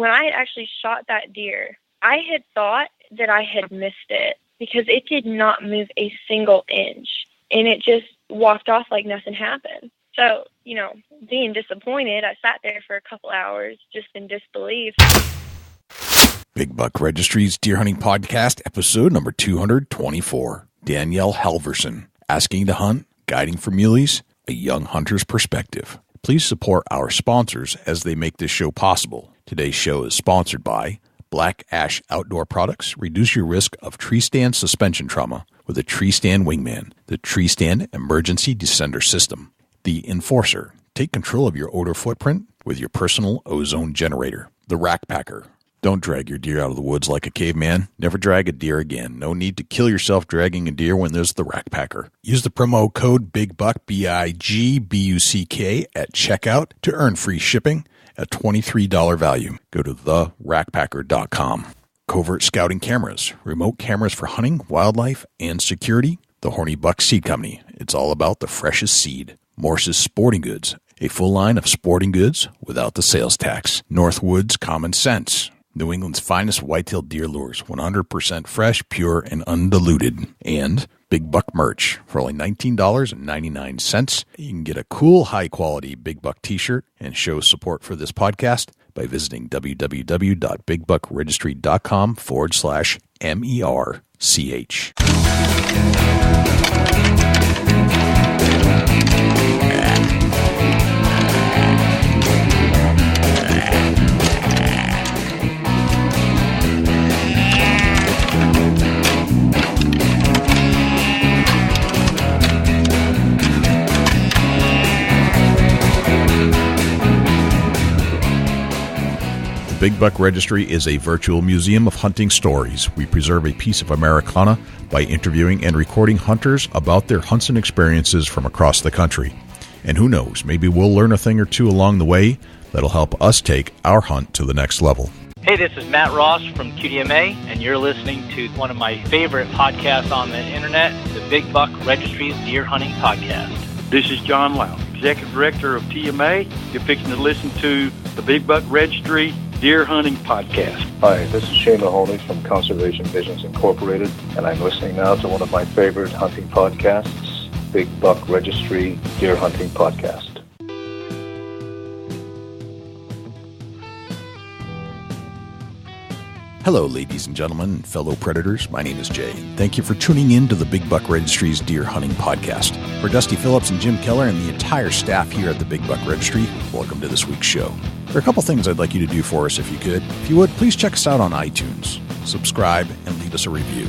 when I had actually shot that deer, I had thought that I had missed it because it did not move a single inch, and it just walked off like nothing happened. So, being disappointed, I sat there for a couple hours just in disbelief. Big Buck Registry's Deer Hunting Podcast, episode number 224. Danielle Halverson, Asking to Hunt, Guiding for Muleys, a Young Hunter's Perspective. Please support our sponsors as they make this show possible. Today's show is sponsored by Black Ash Outdoor Products. Reduce your risk of tree stand suspension trauma with a Tree Stand Wingman, the Tree Stand Emergency Descender System. The Enforcer. Take control of your odor footprint with your personal ozone generator. The Rack Packer. Don't drag your deer out of the woods like a caveman. Never drag a deer again. No need to kill yourself dragging a deer when there's the Rack Packer. Use the promo code BIGBUCK, BIGBUCK, at checkout to earn free shipping at $23 value. Go to therackpacker.com. Covert Scouting Cameras. Remote cameras for hunting, wildlife, and security. The Horny Buck Seed Company. It's all about the freshest seed. Morse's Sporting Goods. A full line of sporting goods without the sales tax. Northwoods Common Sense. New England's finest whitetail deer lures, 100% fresh, pure, and undiluted. And Big Buck merch for only $19.99. You can get a cool, high-quality Big Buck t-shirt and show support for this podcast by visiting www.bigbuckregistry.com/MERCH. Big Buck Registry is a virtual museum of hunting stories. We preserve a piece of Americana by interviewing and recording hunters about their hunts and experiences from across the country. And who knows, maybe we'll learn a thing or two along the way that'll help us take our hunt to the next level. Hey, this is Matt Ross from QDMA, and you're listening to one of my favorite podcasts on the internet, the Big Buck Registry's Deer Hunting Podcast. This is John Lau, Executive Director of TMA. You're fixing to listen to the Big Buck Registry Deer Hunting Podcast. Hi, this is Shane Mahoney from Conservation Visions Incorporated, and I'm listening now to one of my favorite hunting podcasts, Big Buck Registry Deer Hunting Podcast. Hello, ladies and gentlemen, and fellow predators. My name is Jay. Thank you for tuning in to the Big Buck Registry's Deer Hunting Podcast. For Dusty Phillips and Jim Keller and the entire staff here at the Big Buck Registry, welcome to this week's show. There are a couple things I'd like you to do for us if you could. If you would, please check us out on iTunes, subscribe, and leave us a review.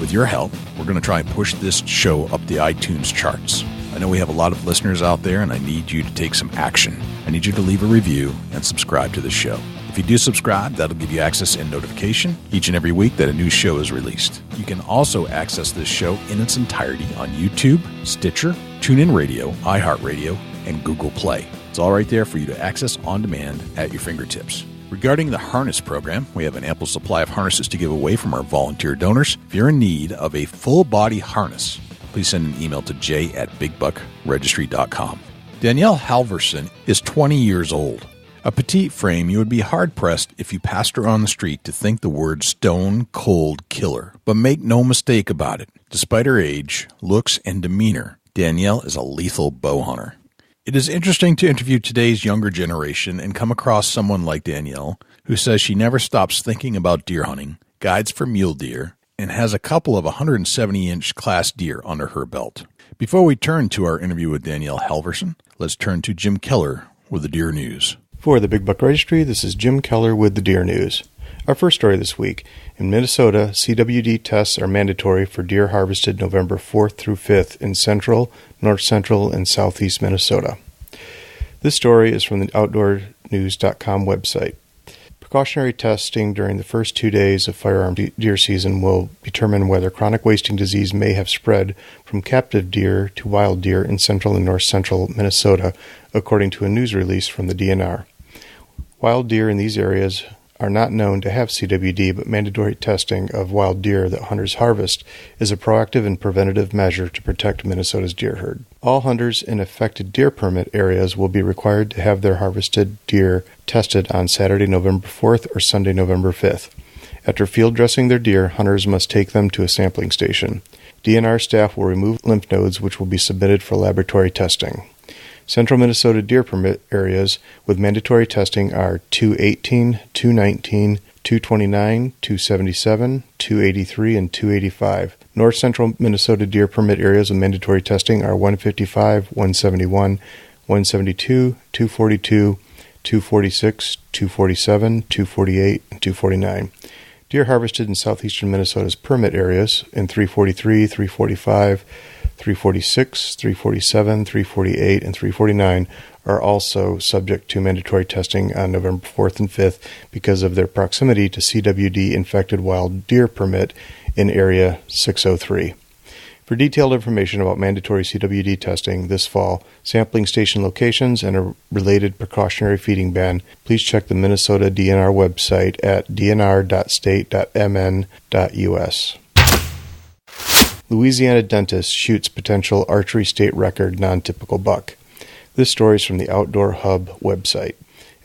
With your help, we're going to try and push this show up the iTunes charts. I know we have a lot of listeners out there, and I need you to take some action. I need you to leave a review and subscribe to the show. If you do subscribe, that'll give you access and notification each and every week that a new show is released. You can also access this show in its entirety on YouTube, Stitcher, TuneIn Radio, iHeartRadio, and Google Play. It's all right there for you to access on demand at your fingertips. Regarding the harness program, we have an ample supply of harnesses to give away from our volunteer donors. If you're in need of a full-body harness, please send an email to j@bigbuckregistry.com. Danielle Halverson is 20 years old. A petite frame, you would be hard-pressed if you passed her on the street to think the word stone cold killer. But make no mistake about it. Despite her age, looks, and demeanor, Danielle is a lethal bow hunter. It is interesting to interview today's younger generation and come across someone like Danielle, who says she never stops thinking about deer hunting, guides for mule deer, and has a couple of 170-inch class deer under her belt. Before we turn to our interview with Danielle Halverson, let's turn to Jim Keller with the Deer News. For the Big Buck Registry, this is Jim Keller with the Deer News. Our first story this week. In Minnesota, CWD tests are mandatory for deer harvested November 4th through 5th in central, north central, and southeast Minnesota. This story is from the OutdoorNews.com website. Precautionary testing during the first 2 days of firearm deer season will determine whether chronic wasting disease may have spread from captive deer to wild deer in central and north central Minnesota, according to a news release from the DNR. Wild deer in these areas are not known to have CWD, but mandatory testing of wild deer that hunters harvest is a proactive and preventative measure to protect Minnesota's deer herd. All hunters in affected deer permit areas will be required to have their harvested deer tested on Saturday, November 4th or Sunday, November 5th. After field dressing their deer, hunters must take them to a sampling station. DNR staff will remove lymph nodes, which will be submitted for laboratory testing. Central Minnesota deer permit areas with mandatory testing are 218, 219, 229, 277, 283, and 285. North Central Minnesota deer permit areas with mandatory testing are 155, 171, 172, 242, 246, 247, 248, and 249. Deer harvested in southeastern Minnesota's permit areas in 343, 345, 346, 347, 348, and 349 are also subject to mandatory testing on November 4th and 5th because of their proximity to CWD-infected wild deer permit in Area 603. For detailed information about mandatory CWD testing this fall, sampling station locations, and a related precautionary feeding ban, please check the Minnesota DNR website at dnr.state.mn.us. Louisiana dentist shoots potential archery state record non-typical buck. This story is from the Outdoor Hub website.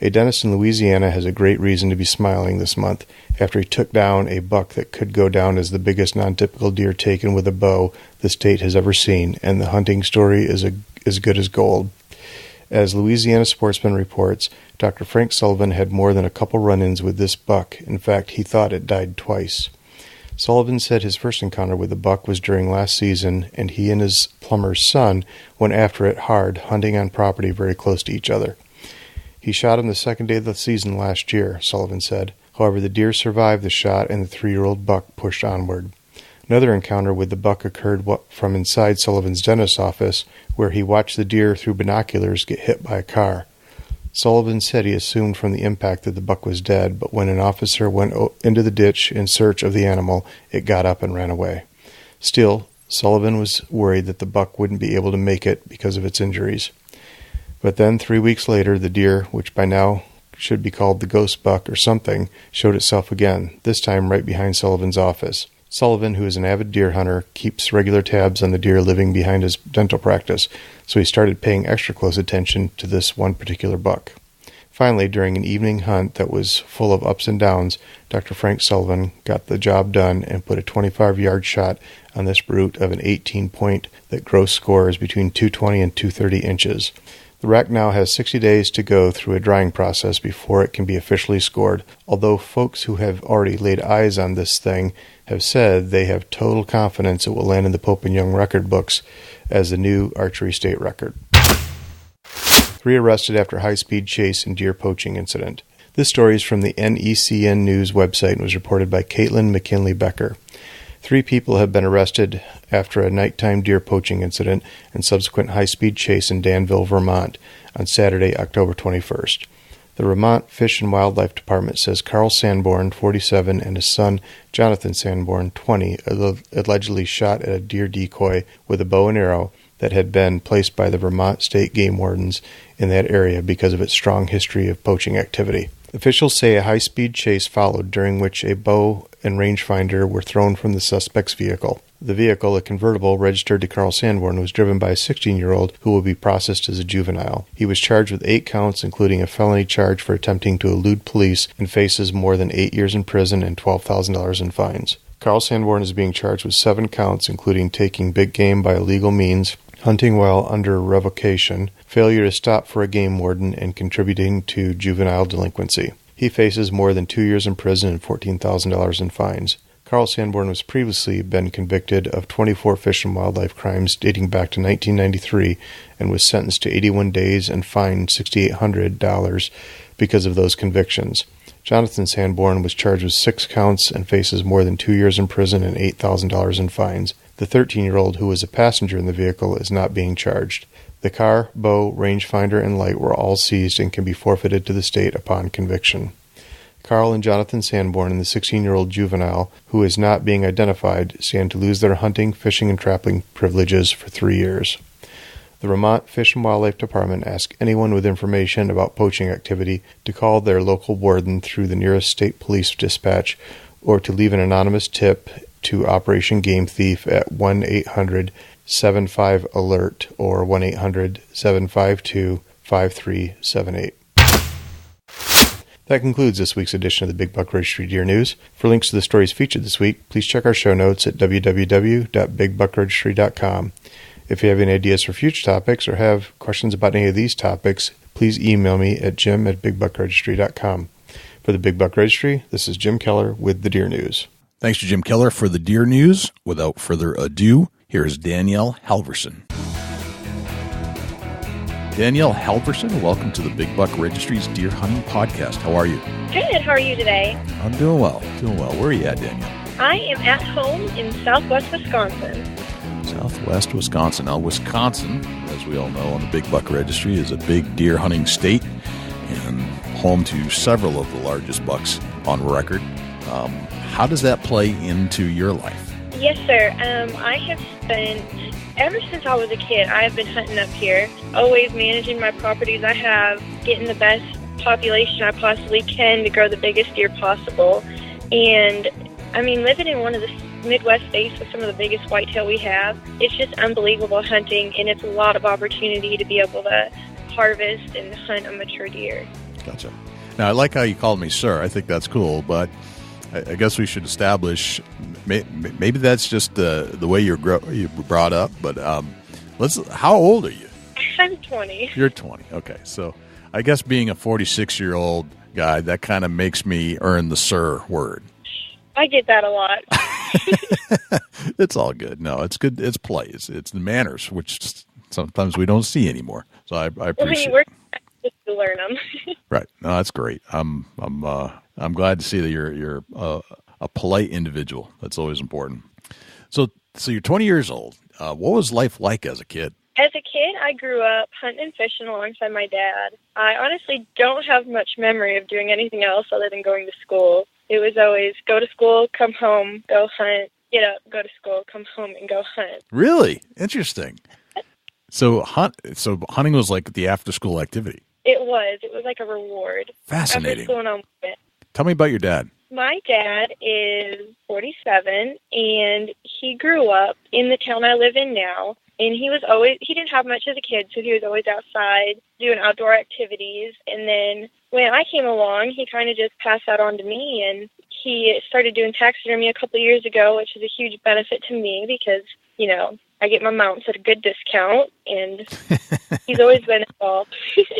A dentist in Louisiana has a great reason to be smiling this month after he took down a buck that could go down as the biggest non-typical deer taken with a bow the state has ever seen, and the hunting story is as good as gold. As Louisiana Sportsman reports, Dr. Frank Sullivan had more than a couple run-ins with this buck. In fact, he thought it died twice. Sullivan said his first encounter with the buck was during last season, and he and his plumber's son went after it hard, hunting on property very close to each other. He shot him the second day of the season last year, Sullivan said. However, the deer survived the shot, and the 3-year-old buck pushed onward. Another encounter with the buck occurred from inside Sullivan's dentist's office, where he watched the deer through binoculars get hit by a car. Sullivan said he assumed from the impact that the buck was dead, but when an officer went into the ditch in search of the animal, it got up and ran away. Still, Sullivan was worried that the buck wouldn't be able to make it because of its injuries. But then 3 weeks later, the deer, which by now should be called the ghost buck or something, showed itself again, this time right behind Sullivan's office. Sullivan, who is an avid deer hunter, keeps regular tabs on the deer living behind his dental practice, so he started paying extra close attention to this one particular buck. Finally, during an evening hunt that was full of ups and downs, Dr. Frank Sullivan got the job done and put a 25-yard shot on this brute of an 18-point that gross scores between 220 and 230 inches. The rack now has 60 days to go through a drying process before it can be officially scored, although folks who have already laid eyes on this thing have said they have total confidence it will land in the Pope and Young record books as the new archery state record. 3 arrested after high-speed chase and deer poaching incident. This story is from the NECN News website and was reported by Caitlin McKinley Becker. 3 people have been arrested after a nighttime deer poaching incident and subsequent high-speed chase in Danville, Vermont on Saturday, October 21st. The Vermont Fish and Wildlife Department says Carl Sanborn, 47, and his son, Jonathan Sanborn, 20, allegedly shot at a deer decoy with a bow and arrow that had been placed by the Vermont State Game Wardens in that area because of its strong history of poaching activity. Officials say a high-speed chase followed, during which a bow and rangefinder were thrown from the suspect's vehicle. The vehicle, a convertible registered to Carl Sanborn, was driven by a 16-year-old who will be processed as a juvenile. He was charged with 8 counts, including a felony charge for attempting to elude police, and faces more than 8 years in prison and $12,000 in fines. Carl Sanborn is being charged with 7 counts, including taking big game by illegal means, hunting while under revocation, failure to stop for a game warden, and contributing to juvenile delinquency. He faces more than 2 years in prison and $14,000 in fines. Carl Sanborn was previously been convicted of 24 fish and wildlife crimes dating back to 1993 and was sentenced to 81 days and fined $6,800 because of those convictions. Jonathan Sanborn was charged with 6 counts and faces more than 2 years in prison and $8,000 in fines. The 13-year-old, who was a passenger in the vehicle, is not being charged. The car, bow, rangefinder, and light were all seized and can be forfeited to the state upon conviction. Carl and Jonathan Sanborn and the 16-year-old juvenile, who is not being identified, stand to lose their hunting, fishing, and trapping privileges for 3 years. The Vermont Fish and Wildlife Department asks anyone with information about poaching activity to call their local warden through the nearest state police dispatch or to leave an anonymous tip to Operation Game Thief at 1-800-75-ALERT or 1-800-752-5378. That concludes this week's edition of the Big Buck Registry Deer News. For links to the stories featured this week, please check our show notes at www.bigbuckregistry.com. If you have any ideas for future topics or have questions about any of these topics, please email me at jim@bigbuckregistry.com. For the Big Buck Registry, this is Jim Keller with the Deer News. Thanks to Jim Keller for the Deer News. Without further ado, here is Danielle Halverson. Danielle Halverson, welcome to the Big Buck Registry's Deer Hunting Podcast. How are you? Good. How are you today? I'm doing well. Where are you at, Danielle? I am at home in southwest Wisconsin. Southwest Wisconsin. Now, Wisconsin, as we all know on the Big Buck Registry, is a big deer hunting state and home to several of the largest bucks on record. How does that play into your life? Yes, sir. I have spent, ever since I was a kid, I have been hunting up here, always managing my properties I have, getting the best population I possibly can to grow the biggest deer possible. And, I mean, living in one of the Midwest states with some of the biggest whitetail we have, it's just unbelievable hunting, and it's a lot of opportunity to be able to harvest and hunt a mature deer. Gotcha. Now, I like how you called me sir. I think that's cool, but I guess we should establish, maybe that's just the way you brought up, but how old are you? I'm 20. You're 20. Okay, so I guess being a 46-year-old guy, that kind of makes me earn the sir word. I get that a lot. It's all good. No, it's good. It's play. It's the manners, which sometimes we don't see anymore. So I appreciate it. Just to learn them. Right. No, that's great. I'm glad to see that you're a polite individual. That's always important. So you're 20 years old. What was life like as a kid? As a kid, I grew up hunting and fishing alongside my dad. I honestly don't have much memory of doing anything else other than going to school. It was always go to school, come home, go hunt, get up, go to school, come home, and go hunt. Really? Interesting. So hunting was like the after-school activity. It was. It was like a reward. Fascinating. After school and on with it. Tell me about your dad. My dad is 47, and he grew up in the town I live in now. And he didn't have much as a kid, so he was always outside doing outdoor activities. And then when I came along, he kind of just passed that on to me. And he started doing taxidermy a couple of years ago, which is a huge benefit to me because, you know, I get my mounts at a good discount. And he's always been involved.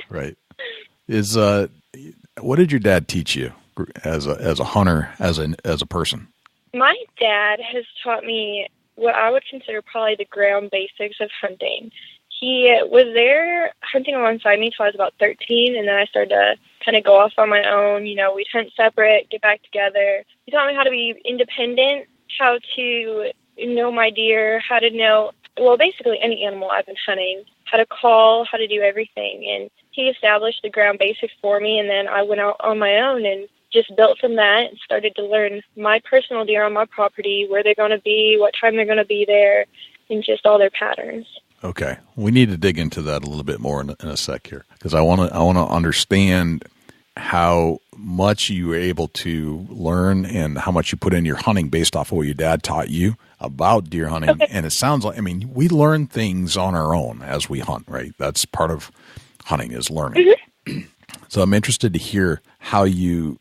Right. What did your dad teach you as a hunter, as a person? My dad has taught me what I would consider probably the ground basics of hunting. He was there hunting alongside me until I was about 13, and then I started to kind of go off on my own. You know, we'd hunt separate, get back together. He taught me how to be independent, how to know my deer, how to know, well, basically any animal I've been hunting, how to call, how to do everything. And he established the ground basics for me, and then I went out on my own and just built from that and started to learn my personal deer on my property, where they're going to be, what time they're going to be there, and just all their patterns. Okay. We need to dig into that a little bit more in a sec here, because I want to understand how much you were able to learn and how much you put in your hunting based off of what your dad taught you about deer hunting. Okay. And it sounds like, I mean, we learn things on our own as we hunt, right? That's part of hunting is learning. Mm-hmm. So I'm interested to hear how you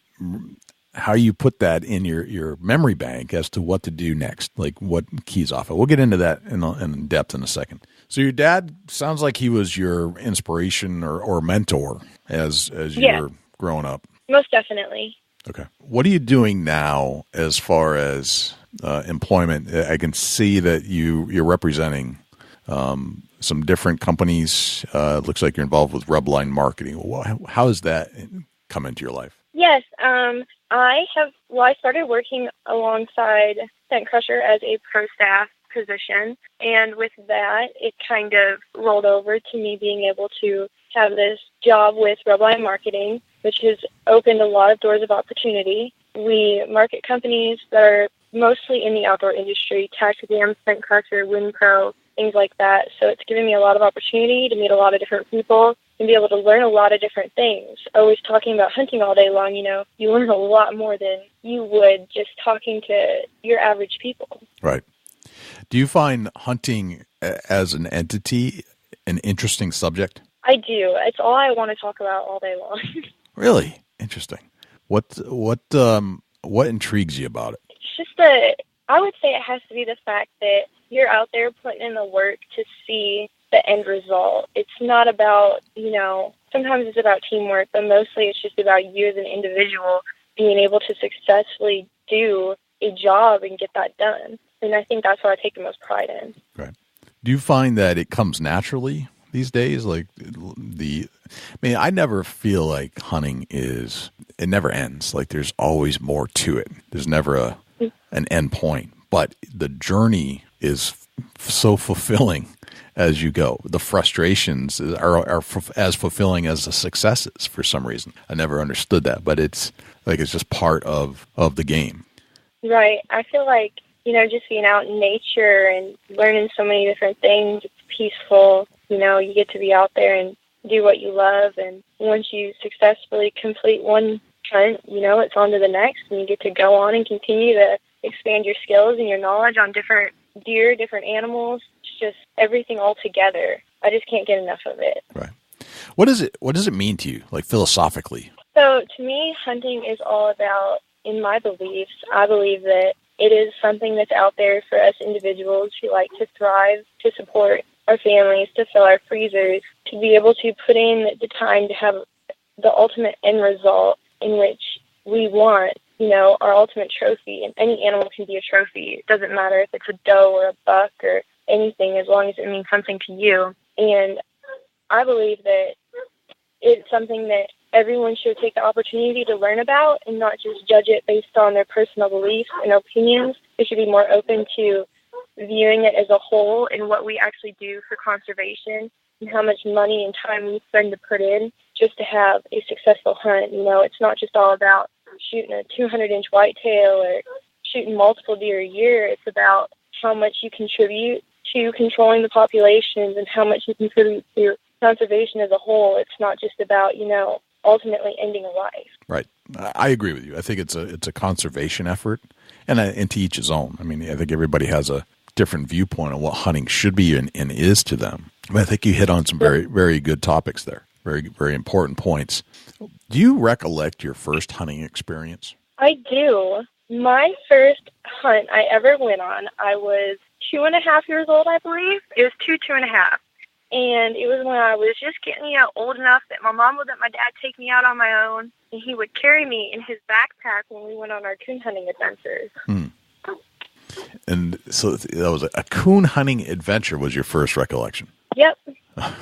put that in your memory bank as to what to do next, like what keys off it. We'll get into that in depth in a second. So your dad sounds like he was your inspiration or mentor as you were growing up. Most definitely. Okay. What are you doing now as far as employment? I can see that you're representing some different companies. It looks like you're involved with HOTLINE marketing. How has that come into your life? Yes, I started working alongside Scent Crusher as a pro staff position, and with that, it kind of rolled over to me being able to have this job with HOTLINE marketing, which has opened a lot of doors of opportunity. We market companies that are mostly in the outdoor industry: Taxiderm, Scent Crusher, Wind Pro, things like that. So it's given me a lot of opportunity to meet a lot of different people and be able to learn a lot of different things. Always talking about hunting all day long, you learn a lot more than you would just talking to your average people. Right. Do you find hunting as an entity an interesting subject? I do. It's all I want to talk about all day long. Really? Interesting. What intrigues you about it? It's just I would say it has to be the fact that you're out there putting in the work to see the end result. It's not about, sometimes it's about teamwork, but mostly it's just about you as an individual being able to successfully do a job and get that done. And I think that's what I take the most pride in. Right. Do you find that it comes naturally these days? I never feel like hunting it never ends. Like there's always more to it. There's never an end point, but the journey is so fulfilling as you go. The frustrations are as fulfilling as the successes for some reason. I never understood that, but it's just part of the game. Right. I feel like, just being out in nature and learning so many different things, it's peaceful. You get to be out there and do what you love. And once you successfully complete one hunt, it's on to the next, and you get to go on and continue to expand your skills and your knowledge on different deer, different animals. It's just everything all together. I just can't get enough of it. Right. What does it mean to you, like philosophically? So to me, hunting is all about, in my beliefs, I believe that it is something that's out there for us individuals who like to thrive, to support our families, to fill our freezers, to be able to put in the time to have the ultimate end result in which we want, our ultimate trophy. And any animal can be a trophy. It doesn't matter if it's a doe or a buck or anything, as long as it means something to you. And I believe that it's something that everyone should take the opportunity to learn about and not just judge it based on their personal beliefs and opinions. They should be more open to viewing it as a whole and what we actually do for conservation and how much money and time we spend to put in just to have a successful hunt. It's not just all about shooting a 200-inch whitetail or shooting multiple deer a year. It's about how much you contribute to controlling the populations and how much you contribute to conservation as a whole. It's not just about, ultimately ending a life. Right. I agree with you. I think it's a conservation effort, and to each his own. I think everybody has a different viewpoint on what hunting should be and is to them. But I think you hit on some very, very good topics there. Very, very important points. Do you recollect your first hunting experience? I do. My first hunt I ever went on, I was 2.5 years old, I believe. It was 2.5. And it was when I was just getting old enough that my mom would let my dad take me out on my own, and he would carry me in his backpack when we went on our coon hunting adventures. And so that was a coon hunting adventure was your first recollection? Yep. All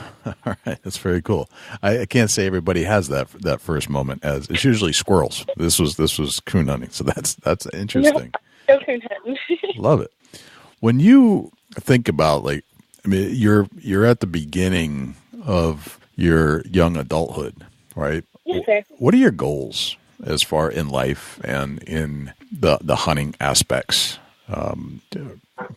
right, that's very cool. I can't say everybody has that first moment. As it's usually squirrels. This was coon hunting, so that's interesting. No coon hunting. Love it. When you think about you're at the beginning of your young adulthood, right? Yes, sir. What are your goals as far in life and in the hunting aspects?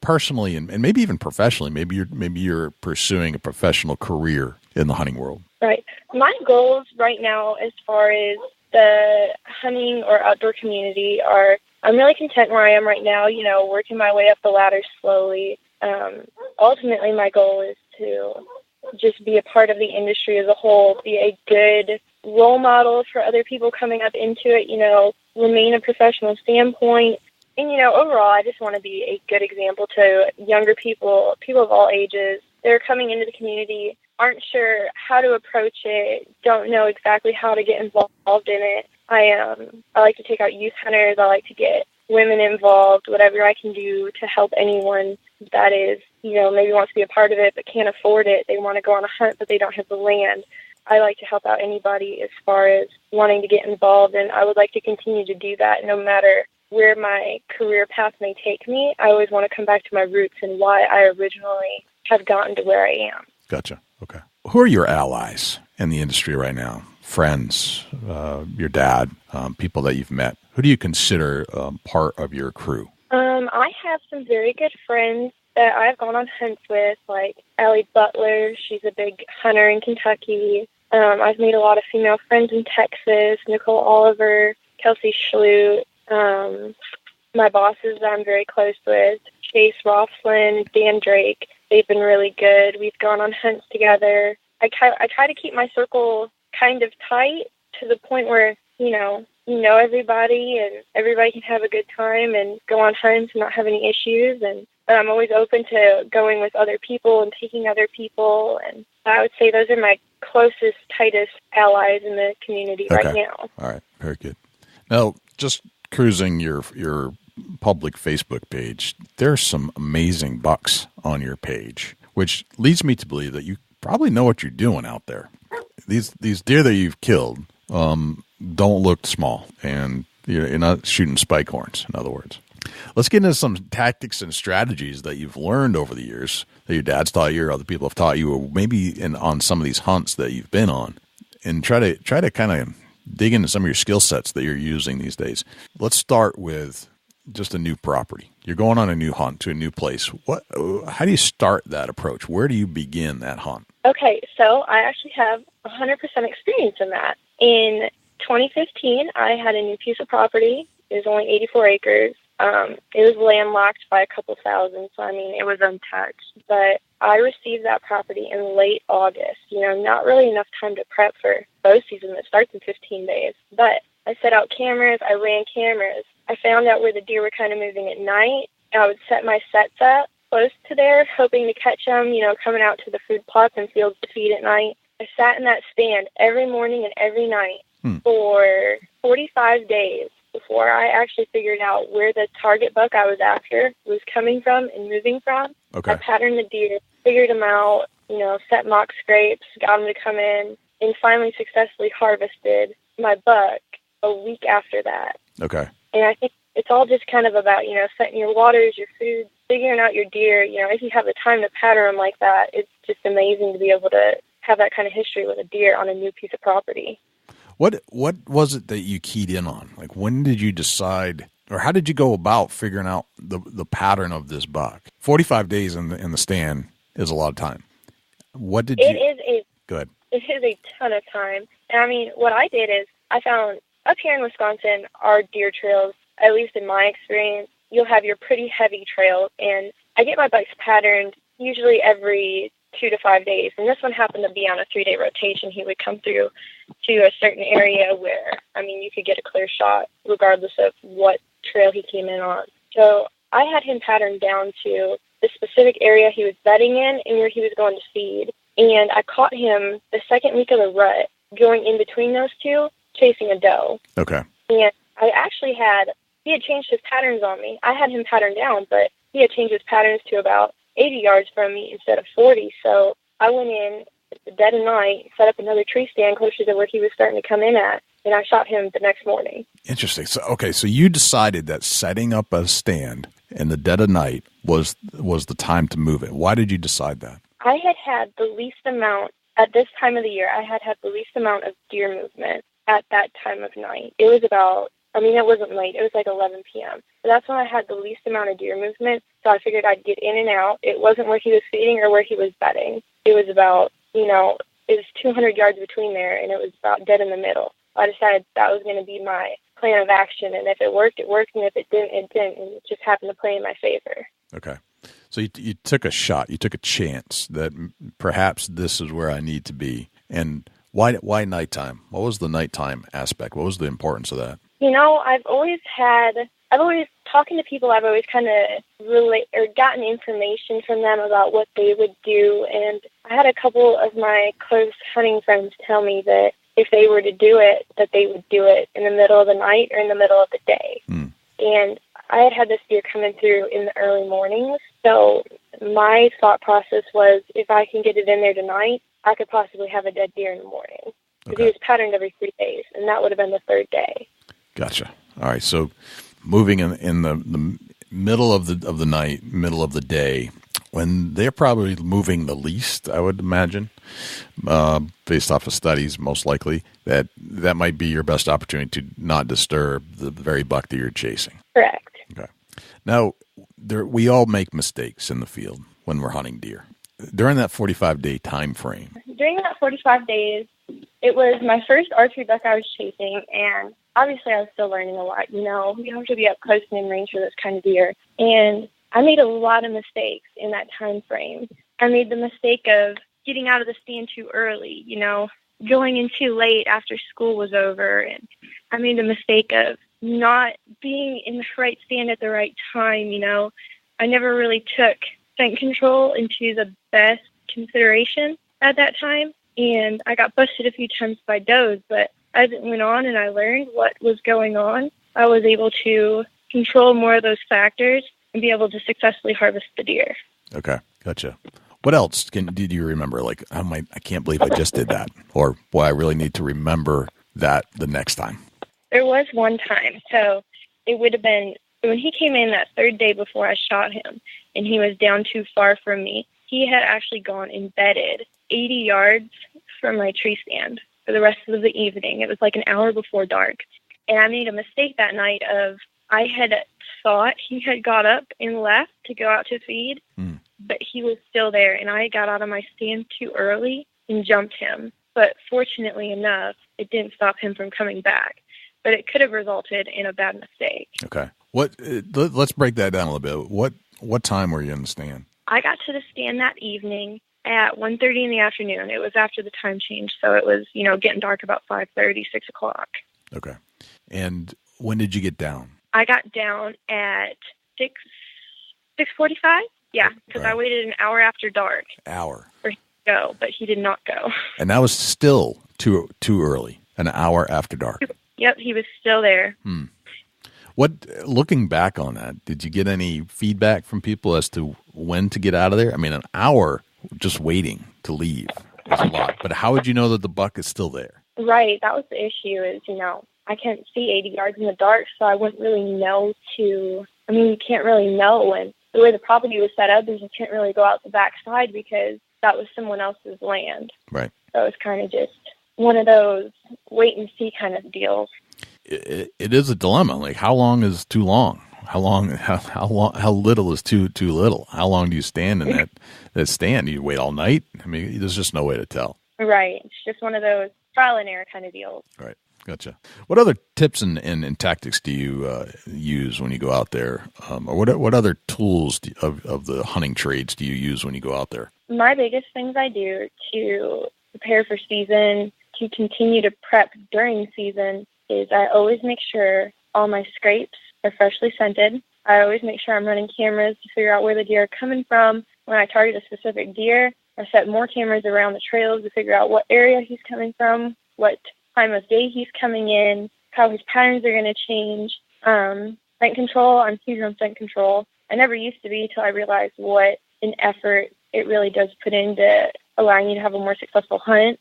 Personally and maybe even professionally, maybe you're pursuing a professional career in the hunting world. Right. My goals right now as far as the hunting or outdoor community are, I'm really content where I am right now, working my way up the ladder slowly. Ultimately, my goal is to just be a part of the industry as a whole, be a good role model for other people coming up into it, remain a professional standpoint. And, overall, I just want to be a good example to younger people of all ages. They're coming into the community, aren't sure how to approach it, don't know exactly how to get involved in it. I like to take out youth hunters. I like to get women involved, whatever I can do to help anyone that is, maybe wants to be a part of it but can't afford it. They want to go on a hunt, but they don't have the land. I like to help out anybody as far as wanting to get involved, and I would like to continue to do that no matter where my career path may take me. I always want to come back to my roots and why I originally have gotten to where I am. Gotcha. Okay. Who are your allies in the industry right now? Friends, your dad, people that you've met. Who do you consider part of your crew? I have some very good friends that I've gone on hunts with, like Allie Butler. She's a big hunter in Kentucky. I've made a lot of female friends in Texas, Nicole Oliver, Kelsey Schlute. My bosses that I'm very close with, Chase Rothslin, Dan Drake. They've been really good. We've gone on hunts together. I try to keep my circle kind of tight to the point where, you know everybody and everybody can have a good time and go on hunts and not have any issues. But I'm always open to going with other people and taking other people. And I would say those are my closest, tightest allies in the community right now. All right. Very good. Now, just cruising your public Facebook page, there's some amazing bucks on your page, which leads me to believe that you probably know what you're doing out there. These deer that you've killed don't look small, and you're not shooting spike horns, in other words. Let's get into some tactics and strategies that you've learned over the years that your dad's taught you or other people have taught you, or maybe on some of these hunts that you've been on, and try to kind of dig into some of your skill sets that you're using these days. Let's start with just a new property. You're going on a new hunt to a new place. How do you start that approach? Where do you begin that hunt? Okay, so I actually have 100% experience in that. In 2015, I had a new piece of property. It was only 84 acres. It was landlocked by a couple thousand, so it was untouched. But I received that property in late August. Not really enough time to prep for bow season that starts in 15 days. But I set out cameras. I ran cameras. I found out where the deer were kind of moving at night. I would set my sets up close to there, hoping to catch them, coming out to the food plots and fields to feed at night. I sat in that stand every morning and every night for 45 days before I actually figured out where the target buck I was after was coming from and moving from. Okay. I patterned the deer, figured them out, set mock scrapes, got them to come in, and finally successfully harvested my buck a week after that. Okay. And I think it's all just kind of about, setting your waters, your food, figuring out your deer. If you have the time to pattern them like that, it's just amazing to be able to have that kind of history with a deer on a new piece of property. What was it that you keyed in on? Like, when did you decide, or how did you go about figuring out the pattern of this buck? 45 days in the stand is a lot of time. What did you? Go ahead. It is a ton of time. And what I did is I found up here in Wisconsin, our deer trails, at least in my experience, you'll have your pretty heavy trails, and I get my bucks patterned usually every 2 to 5 days. And this one happened to be on a 3-day rotation. He would come through to a certain area where, you could get a clear shot regardless of what trail he came in on. So I had him patterned down to the specific area he was bedding in and where he was going to feed. And I caught him the second week of the rut going in between those two, chasing a doe. Okay. And I actually he had changed his patterns on me. I had him patterned down, but he had changed his patterns to about 80 yards from me instead of 40. So I went in at the dead of night, set up another tree stand closer to where he was starting to come in at, and I shot him the next morning. Interesting. So you decided that setting up a stand in the dead of night was the time to move it. Why did you decide that? I had the least amount, at this time of the year, I had the least amount of deer movement at that time of night. It was about, it wasn't late. It was like 11 p.m. So that's when I had the least amount of deer movement. So I figured I'd get in and out. It wasn't where he was feeding or where he was bedding. It was about, it was 200 yards between there, and it was about dead in the middle. I decided that was going to be my plan of action, and if it worked, it worked, and if it didn't, it didn't, and it just happened to play in my favor. Okay. So you took a shot. You took a chance that perhaps this is where I need to be. And why nighttime? What was the nighttime aspect? What was the importance of that? I've always talking to people, I've always kind of gotten information from them about what they would do. And I had a couple of my close hunting friends tell me that if they were to do it, that they would do it in the middle of the night or in the middle of the day. And I had this deer coming through in the early mornings. So my thought process was, if I can get it in there tonight, I could possibly have a dead deer in the morning. Because he was patterned every 3 days, and that would have been the third day. Gotcha. All right. So moving in the middle of the night, middle of the day, when they're probably moving the least, I would imagine, based off of studies, most likely, that might be your best opportunity to not disturb the very buck that you're chasing. Correct. Okay. Now, we all make mistakes in the field when we're hunting deer. During that 45-day time frame. During that 45 days, it was my first archery buck I was chasing, and obviously I was still learning a lot. You have to be up close and in range for this kind of deer. And I made a lot of mistakes in that time frame. I made the mistake of getting out of the stand too early, going in too late after school was over. And I made the mistake of not being in the right stand at the right time. I never really took scent control into the best consideration at that time. And I got busted a few times by does, but as it went on and I learned what was going on, I was able to control more of those factors and be able to successfully harvest the deer. Okay, gotcha. What else did you remember? Like, I can't believe I just did that. Or, boy, I really need to remember that the next time. There was one time. So it would have been when he came in that third day before I shot him, and he was down too far from me. He had actually gone and bedded 80 yards from my tree stand for the rest of the evening. It was like an hour before dark. And I made a mistake that night of I had thought he had got up and left to go out to feed, but he was still there. And I got out of my stand too early and jumped him. But fortunately enough, it didn't stop him from coming back. But it could have resulted in a bad mistake. Okay. Let's break that down a little bit. What time were you in the stand? I got to the stand that evening at 1:30 in the afternoon. It was after the time change, so it was, getting dark about 5:30, 6 o'clock. Okay. And when did you get down? I got down at 6:45. Yeah, because I waited an hour after dark. Hour. For him to go, but he did not go. And that was still too early, an hour after dark. Yep, he was still there. Looking back on that, did you get any feedback from people as to when to get out of there? I mean, an hour just waiting to leave is a lot. But how would you know that the buck is still there? Right, that was the issue is, I can't see 80 yards in the dark, so I wouldn't really know you can't really know when. The way the property was set up is you can't really go out the back side because that was someone else's land. Right. So it's kind of just one of those wait and see kind of deals. It is a dilemma. Like, how long is too long? How little is too little? How long do you stand in that stand? Do you wait all night? I mean, there's just no way to tell. Right. It's just one of those trial and error kind of deals. Right. Gotcha. What other tips and tactics do you use when you go out there? Or what other tools of the hunting trades do you use when you go out there? My biggest things I do to prepare for season, to continue to prep during season, is I always make sure all my scrapes are freshly scented. I always make sure I'm running cameras to figure out where the deer are coming from. When I target a specific deer, I set more cameras around the trails to figure out what area he's coming from, what time of day he's coming in, how his patterns are going to change. Scent control, I'm huge on scent control. I never used to be until I realized what an effort it really does put into allowing you to have a more successful hunt.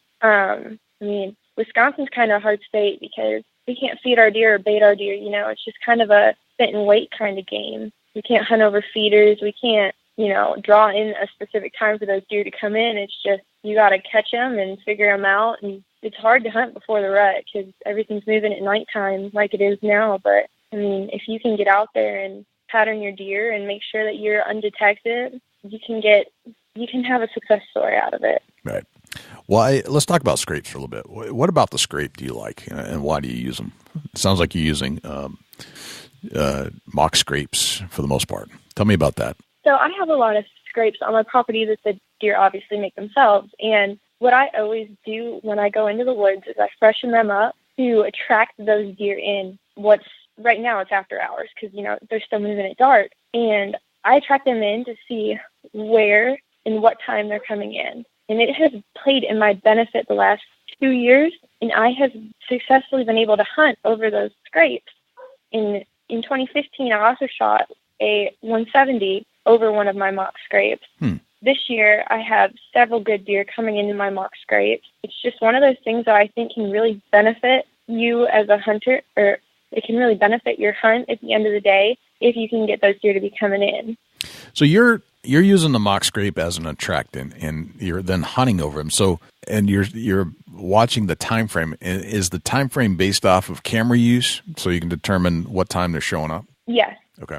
Wisconsin's kind of a hard state because we can't feed our deer or bait our deer. It's just kind of a sit and wait kind of game. We can't hunt over feeders. We can't, draw in a specific time for those deer to come in. It's just you got to catch them and figure them out. And it's hard to hunt before the rut because everything's moving at nighttime like it is now. But, if you can get out there and pattern your deer and make sure that you're undetected, you can have a success story out of it. Right. Well, let's talk about scrapes for a little bit. What about the scrape do you like, and why do you use them? It sounds like you're using mock scrapes for the most part. Tell me about that. So I have a lot of scrapes on my property that the deer obviously make themselves. And what I always do when I go into the woods is I freshen them up to attract those deer in. Right now it's after hours because, they're still moving at dark. And I attract them in to see where and what time they're coming in. And it has played in my benefit the last 2 years, and I have successfully been able to hunt over those scrapes. In 2015, I also shot a 170 over one of my mock scrapes. This year, I have several good deer coming into my mock scrapes. It's just one of those things that I think can really benefit you as a hunter, or it can really benefit your hunt at the end of the day if you can get those deer to be coming in. So you're using the mock scrape as an attractant, and you're then hunting over them. So, and you're watching the time frame. Is the time frame based off of camera use, so you can determine what time they're showing up? Yes. Okay.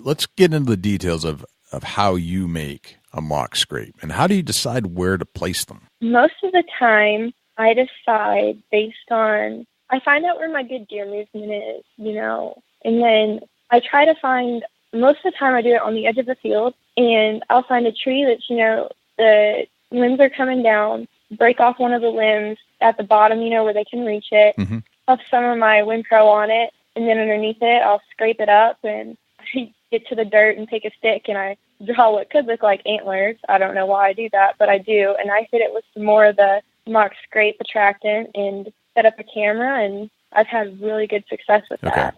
let's get into the details of how you make a mock scrape, and how do you decide where to place them? Most of the time, I decide based on, I find out where my good deer movement is, and then I try to find, most of the time I do it on the edge of the field, and I'll find a tree that's, the limbs are coming down, break off one of the limbs at the bottom, where they can reach it, have some of my Winpro on it, and then underneath it, I'll scrape it up and I get to the dirt and take a stick and I draw what could look like antlers. I don't know why I do that, but I do. And I hit it with some more of the mock scrape attractant and set up a camera, and I've had really good success with that.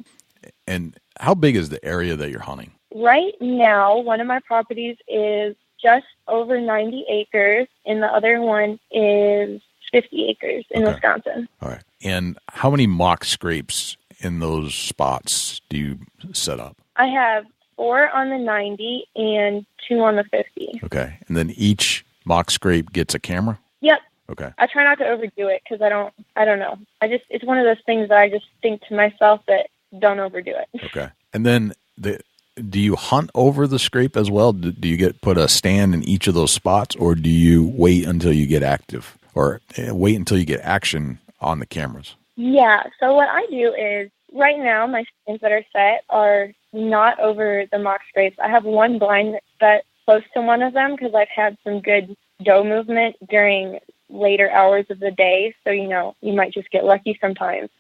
And how big is the area that you're hunting? Right now, one of my properties is just over 90 acres, and the other one is 50 acres in Wisconsin. All right. And how many mock scrapes in those spots do you set up? I have 4 on the 90 and 2 on the 50. Okay. And then each mock scrape gets a camera? Yep. Okay. I try not to overdo it because I don't know. It's one of those things that I just think to myself that don't overdo it. Okay. And then do you hunt over the scrape as well? Do you put a stand in each of those spots, or do you wait until you get active, or wait until you get action on the cameras? Yeah. So what I do is, right now my stands that are set are not over the mock scrapes. I have one blind that's set close to one of them because I've had some good doe movement during later hours of the day. So, you might just get lucky sometimes.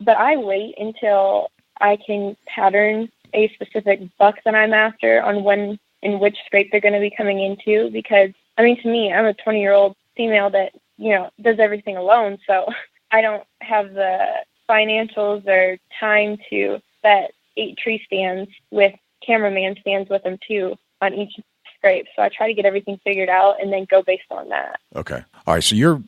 But I wait until I can pattern a specific buck that I'm after on when and which scrape they're going to be coming into, because, to me, I'm a 20-year-old female that, does everything alone. So I don't have the financials or time to set 8 tree stands with cameraman stands with them too on each scrape. So I try to get everything figured out and then go based on that. Okay. All right. So you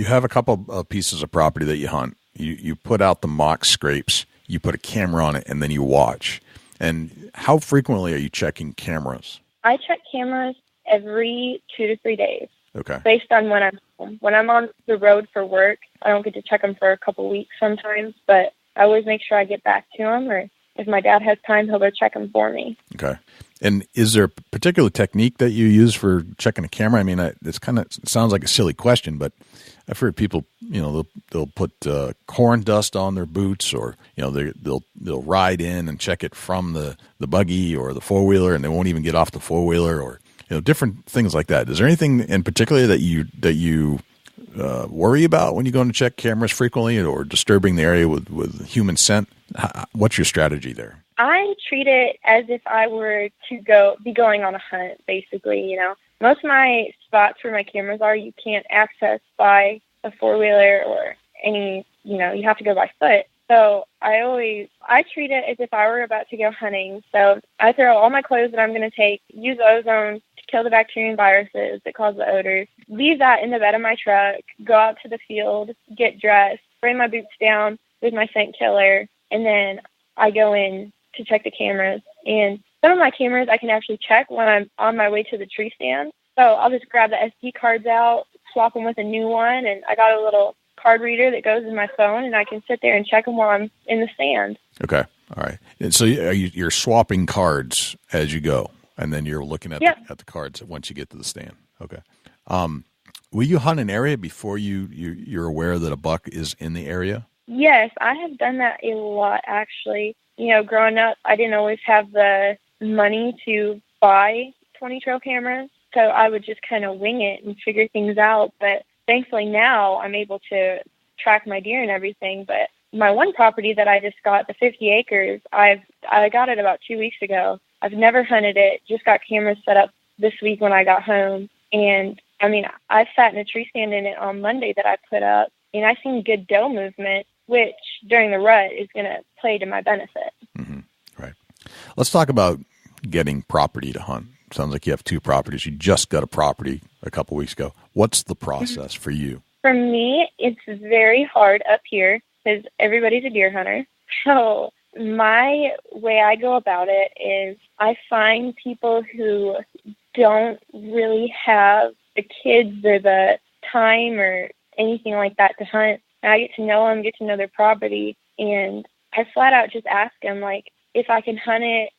have a couple of pieces of property that you hunt. You put out the mock scrapes, you put a camera on it, and then you watch. And how frequently are you checking cameras? I check cameras every 2 to 3 days. Okay. Based on when I'm home. When I'm on the road for work, I don't get to check them for a couple weeks sometimes, but I always make sure I get back to them, or if my dad has time, he'll go check them for me. Okay. And is there a particular technique that you use for checking a camera? It sounds like a silly question, but I've heard people, they'll put corn dust on their boots, or they'll ride in and check it from the buggy or the 4-wheeler, and they won't even get off the 4-wheeler, or different things like that. Is there anything in particular that you worry about when you go in to check cameras frequently, or disturbing the area with human scent? What's your strategy there? I treat it as if I were to be going on a hunt, basically. Most of my spots where my cameras are, you can't access by a 4-wheeler or any, you have to go by foot. So I treat it as if I were about to go hunting. So I throw all my clothes that I'm going to take, use ozone to kill the bacteria and viruses that cause the odors, leave that in the bed of my truck, go out to the field, get dressed, spray my boots down with my scent killer, and then I go in to check the cameras. And some of my cameras I can actually check when I'm on my way to the tree stand. So I'll just grab the SD cards out, swap them with a new one, and I got a little card reader that goes in my phone, and I can sit there and check them while I'm in the stand. Okay. All right. And so you're swapping cards as you go, and then you're looking at the cards once you get to the stand. Okay. Will you hunt an area before you're aware that a buck is in the area? Yes, I have done that a lot, actually. Growing up, I didn't always have the money to buy 20 trail cameras, so I would just kind of wing it and figure things out. But thankfully now I'm able to track my deer and everything. But my one property that I just got, the 50 acres, I got it about 2 weeks ago. I've never hunted it, just got cameras set up this week when I got home. And I sat in a tree stand in it on Monday that I put up, and I seen good doe movement, which during the rut is going to play to my benefit. Mm-hmm. Right. Let's talk about getting property to hunt. Sounds like you have 2 properties. You just got a property a couple weeks ago. What's the process for you? For me, it's very hard up here because everybody's a deer hunter. So my way I go about it is I find people who don't really have the kids or the time or anything like that to hunt. And I get to know them, get to know their property, and I flat out just ask them, if I can hunt it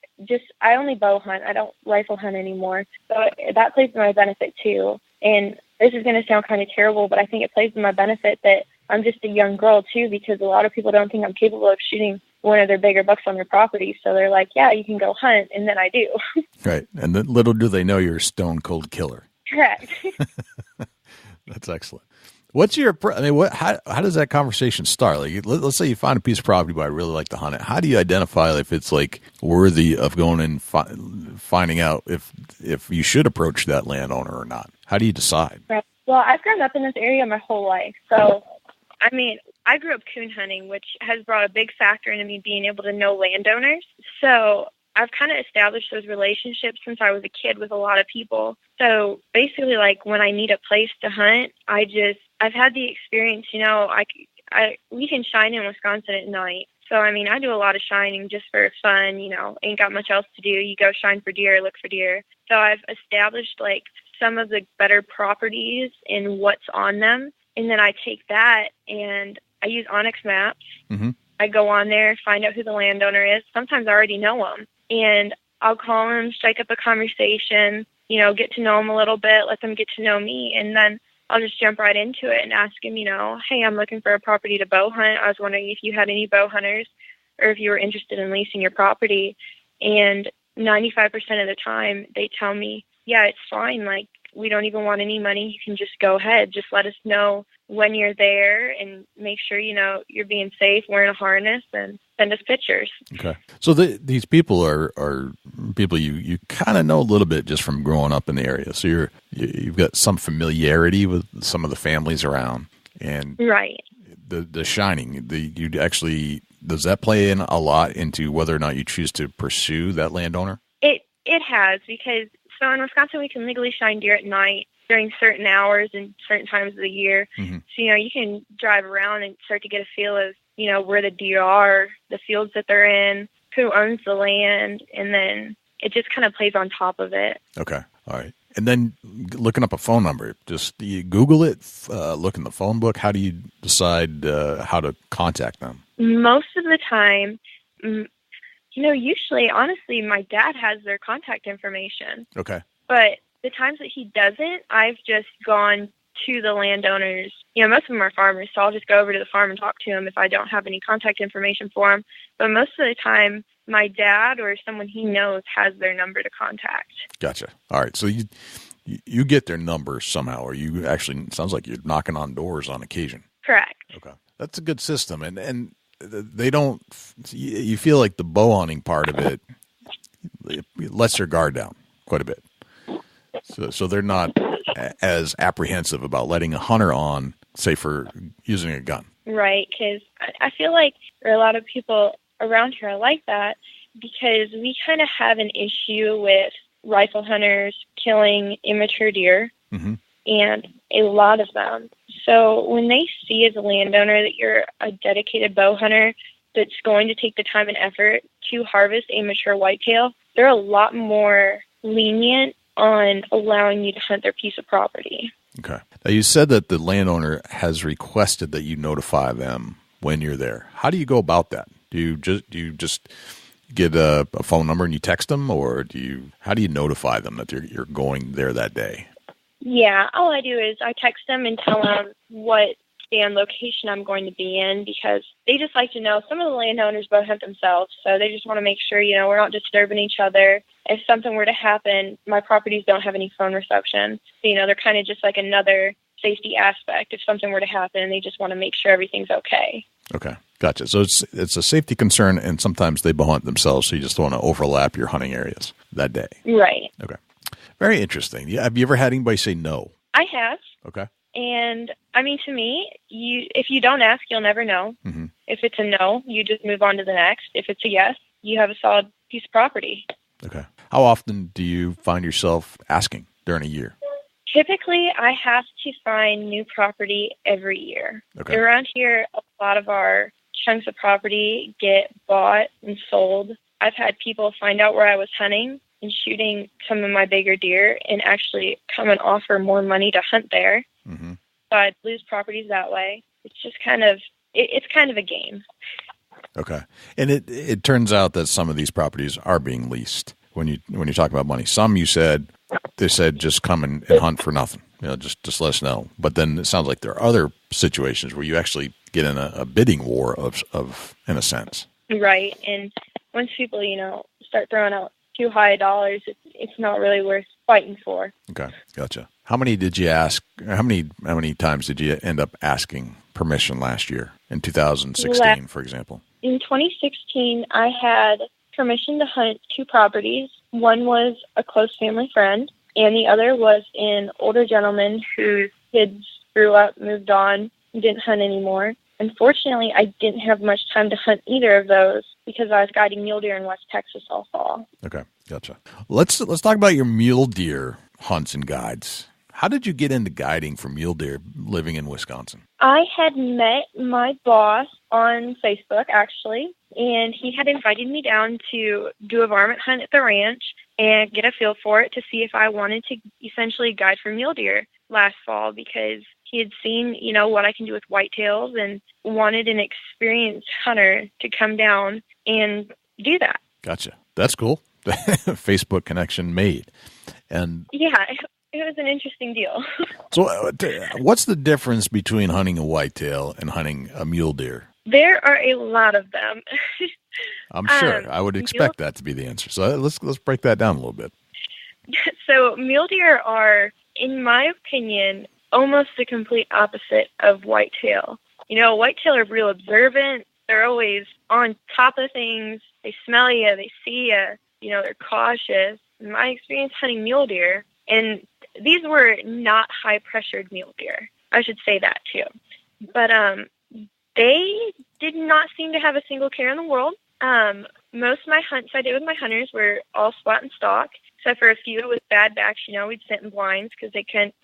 I only bow hunt. I don't rifle hunt anymore. So that plays to my benefit too. And this is going to sound kind of terrible, but I think it plays to my benefit that I'm just a young girl too, because a lot of people don't think I'm capable of shooting one of their bigger bucks on their property. So they're like, yeah, you can go hunt. And then I do. Right. And then little do they know you're a stone cold killer. Correct. That's excellent. What's your, I mean, how does that conversation start? Like, let's say you find a piece of property, but I really like to hunt it. How do you identify if it's like worthy of going and finding out if you should approach that landowner or not? How do you decide? Right. Well, I've grown up in this area my whole life. So, I mean, I grew up coon hunting, which has brought a big factor into me being able to know landowners. So I've kind of established those relationships since I was a kid with a lot of people. So basically, like, when I need a place to hunt, I've had the experience, you know, we can shine in Wisconsin at night. So, I mean, I do a lot of shining just for fun, you know, ain't got much else to do. You go shine for deer, look for deer. So I've established, like, some of the better properties and what's on them. And then I take that and I use Onyx maps. Mm-hmm. I go on there, find out who the landowner is. Sometimes I already know them. And I'll call them, strike up a conversation, you know, get to know them a little bit, let them get to know me. And then I'll just jump right into it and ask him, you know, hey, I'm looking for a property to bow hunt. I was wondering if you had any bow hunters or if you were interested in leasing your property. And 95% of the time they tell me, yeah, it's fine. Like, we don't even want any money. You can just go ahead. Just let us know when you're there and make sure, you know, you're being safe, wearing a harness, and send us pictures. Okay. So these people are people you kind of know a little bit just from growing up in the area. So you've got some familiarity with some of the families around. And right. The shining, you actually, does that play in a lot into whether or not you choose to pursue that landowner? It has, because so in Wisconsin, we can legally shine deer at night during certain hours and certain times of the year. Mm-hmm. So, you know, you can drive around and start to get a feel of, you know, where the deer are, the fields that they're in, who owns the land, and then it just kind of plays on top of it. Okay. All right. And then looking up a phone number, just do you Google it, look in the phone book? How do you decide how to contact them? Most of the time, you know, usually, honestly, my dad has their contact information. Okay. But the times that he doesn't, I've just gone to the landowners. You know, most of them are farmers, so I'll just go over to the farm and talk to them if I don't have any contact information for them. But most of the time, my dad or someone he knows has their number to contact. Gotcha. All right. So you get their number somehow, or you actually, it sounds like you're knocking on doors on occasion. Correct. Okay. That's a good system. And they don't, you feel like the bow hunting part of it lets their guard down quite a bit. So they're not as apprehensive about letting a hunter on, say, for using a gun. Right, because I feel like there are a lot of people around here like that, because we kind of have an issue with rifle hunters killing immature deer, mm-hmm. and a lot of them. So when they see as a landowner that you're a dedicated bow hunter that's going to take the time and effort to harvest a mature whitetail, they're a lot more lenient on allowing you to hunt their piece of property. Okay. Now, you said that the landowner has requested that you notify them when you're there. How do you go about that? Do you just get a phone number and you text them, or how do you notify them that you're going there that day? Yeah, all I do is I text them and tell them what stand location I'm going to be in, because they just like to know. Some of the landowners bow hunt themselves, so they just want to make sure, you know, we're not disturbing each other. If something were to happen, my properties don't have any phone reception. So, you know, they're kind of just like another safety aspect. If something were to happen, they just want to make sure everything's okay. Okay, gotcha. So it's a safety concern, and sometimes they bow hunt themselves, so you just want to overlap your hunting areas that day. Right. Okay. Very interesting. Yeah. Have you ever had anybody say no? I have. Okay. And, I mean, to me, if you don't ask, you'll never know. Mm-hmm. If it's a no, you just move on to the next. If it's a yes, you have a solid piece of property. Okay. How often do you find yourself asking during a year? Typically, I have to find new property every year. Okay. Around here, a lot of our chunks of property get bought and sold. I've had people find out where I was hunting and shooting some of my bigger deer and actually come and offer more money to hunt there. Mm-hmm. So I'd lose properties that way. It's just kind of a game. Okay. And it turns out that some of these properties are being leased. When you talk about money, some they said just come and hunt for nothing. Just let us know. But then it sounds like there are other situations where you actually get in a bidding war of in a sense. Right. And once people, start throwing out too high dollars, it's not really worth fighting for. Okay. Gotcha. How many did you ask? How many times did you end up asking permission last year in 2016, for example? In 2016, I had permission to hunt 2 properties. One was a close family friend, and the other was an older gentleman whose kids grew up, moved on, and didn't hunt anymore. Unfortunately, I didn't have much time to hunt either of those because I was guiding mule deer in West Texas all fall. Okay, gotcha. Let's talk about your mule deer hunts and guides. How did you get into guiding for mule deer living in Wisconsin? I had met my boss on Facebook, actually, and he had invited me down to do a varmint hunt at the ranch and get a feel for it to see if I wanted to essentially guide for mule deer last fall because he had seen, what I can do with whitetails and wanted an experienced hunter to come down and do that. Gotcha. That's cool. Facebook connection made. And yeah, it was an interesting deal. So what's the difference between hunting a whitetail and hunting a mule deer? There are a lot of them. I'm sure. I would expect that to be the answer. So let's break that down a little bit. So mule deer are, in my opinion, almost the complete opposite of whitetail. Whitetail are real observant. They're always on top of things. They smell you. They see you. They're cautious. In my experience hunting mule deer, and these were not high-pressured mule deer. I should say that, too. But they did not seem to have a single care in the world. Most of my hunts I did with my hunters were all spot and stalk, except for a few with bad backs. We'd sit in blinds because they couldn't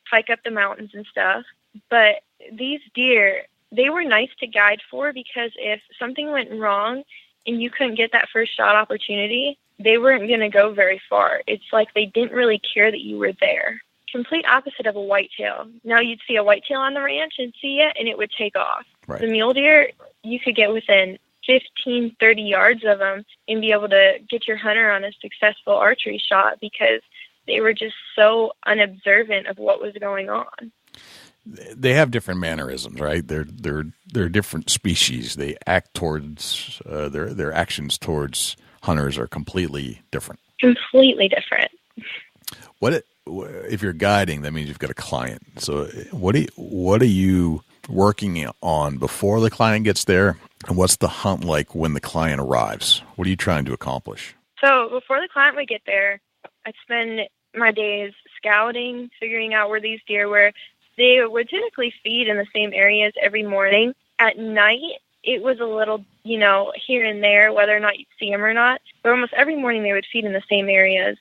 hike up the mountains and stuff. But these deer, they were nice to guide for because if something went wrong and you couldn't get that first shot opportunity, they weren't going to go very far. It's like they didn't really care that you were there. Complete opposite of a whitetail. Now you'd see a whitetail on the ranch and see it, and it would take off. Right. The mule deer, you could get within 15, 30 yards of them and be able to get your hunter on a successful archery shot because they were just so unobservant of what was going on. They have different mannerisms, right? They're different species. They act towards their actions towards hunters are completely different. Completely different. If you're guiding, that means you've got a client. So what are you working on before the client gets there, and what's the hunt like when the client arrives? What are you trying to accomplish? So before the client would get there, I'd spend my days scouting, figuring out where these deer were. They would typically feed in the same areas every morning. At night, it was a little, here and there, whether or not you'd see them or not. But almost every morning they would feed in the same areas.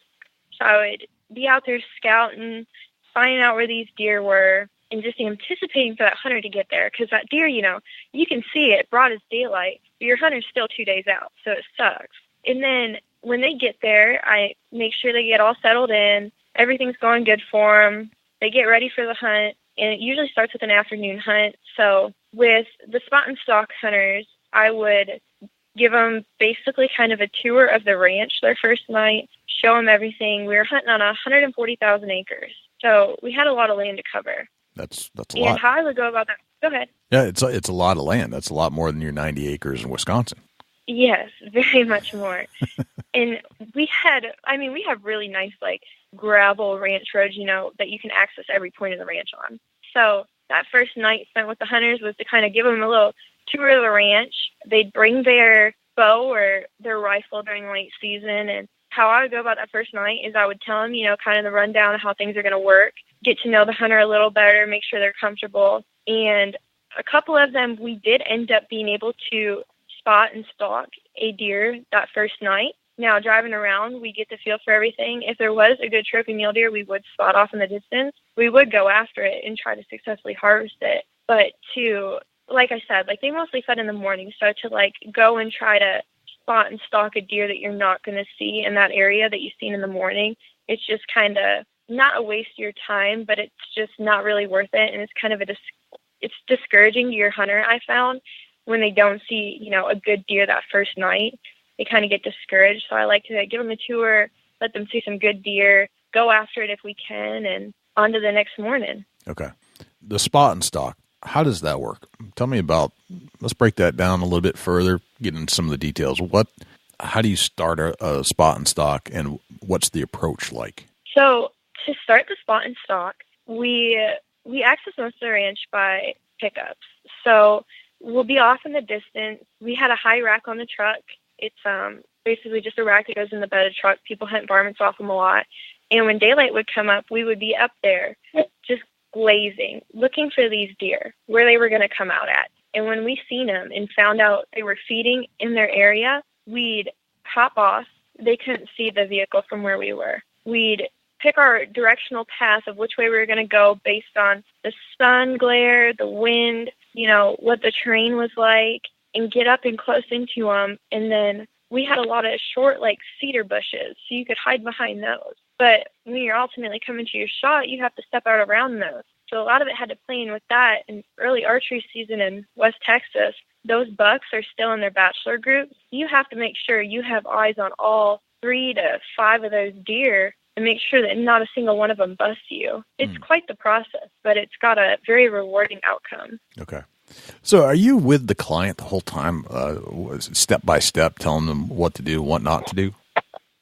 So I would be out there scouting, finding out where these deer were, and just anticipating for that hunter to get there. Because that deer, you can see it broad as daylight, but your hunter's still 2 days out, so it sucks. And then when they get there, I make sure they get all settled in, everything's going good for them, they get ready for the hunt, and it usually starts with an afternoon hunt. So with the spot and stalk hunters, I would give them basically kind of a tour of the ranch their first night, show them everything. We were hunting on 140,000 acres, so we had a lot of land to cover. That's a lot. And how I would go about that? Go ahead. Yeah, it's a lot of land. That's a lot more than your 90 acres in Wisconsin. Yes, very much more. And we have really nice gravel ranch roads, that you can access every point of the ranch on. So that first night spent with the hunters was to kind of give them a little tour of the ranch. They'd bring their bow or their rifle during late season. And how I would go about that first night is I would tell them, kind of the rundown of how things are going to work, get to know the hunter a little better, make sure they're comfortable. And a couple of them, we did end up being able to spot and stalk a deer that first night. Now, driving around, we get the feel for everything. If there was a good trophy mule deer, we would spot off in the distance. We would go after it and try to successfully harvest it. But like I said, they mostly fed in the morning. So to go and try to spot and stalk a deer that you're not going to see in that area that you've seen in the morning, it's just kind of not a waste of your time, but it's just not really worth it. And it's kind of it's discouraging to your hunter, I found, when they don't see, a good deer that first night, they kind of get discouraged. So I like to give them a tour, let them see some good deer, go after it if we can, and on to the next morning. Okay. The spot and stock, how does that work? Tell me let's break that down a little bit further, get into some of the details. How do you start a spot and stock, and what's the approach like? So to start the spot and stock, we access most of the ranch by pickups. So we'll be off in the distance. We had a high rack on the truck. It's basically just a rack that goes in the bed of the truck. People hunt varmints off them a lot. And when daylight would come up, we would be up there just glazing, looking for these deer, where they were going to come out at. And when we seen them and found out they were feeding in their area, we'd hop off. They couldn't see the vehicle from where we were. We'd pick our directional path of which way we were going to go based on the sun glare, the wind, what the terrain was like, and get up and close into them. And then we had a lot of short, cedar bushes, so you could hide behind those. But when you're ultimately coming to your shot, you have to step out around those. So a lot of it had to play in with that. In early archery season in West Texas, those bucks are still in their bachelor groups. You have to make sure you have eyes on all 3 to 5 of those deer and make sure that not a single one of them busts you. It's quite the process, but it's got a very rewarding outcome. Okay. So are you with the client the whole time, step by step, telling them what to do, what not to do?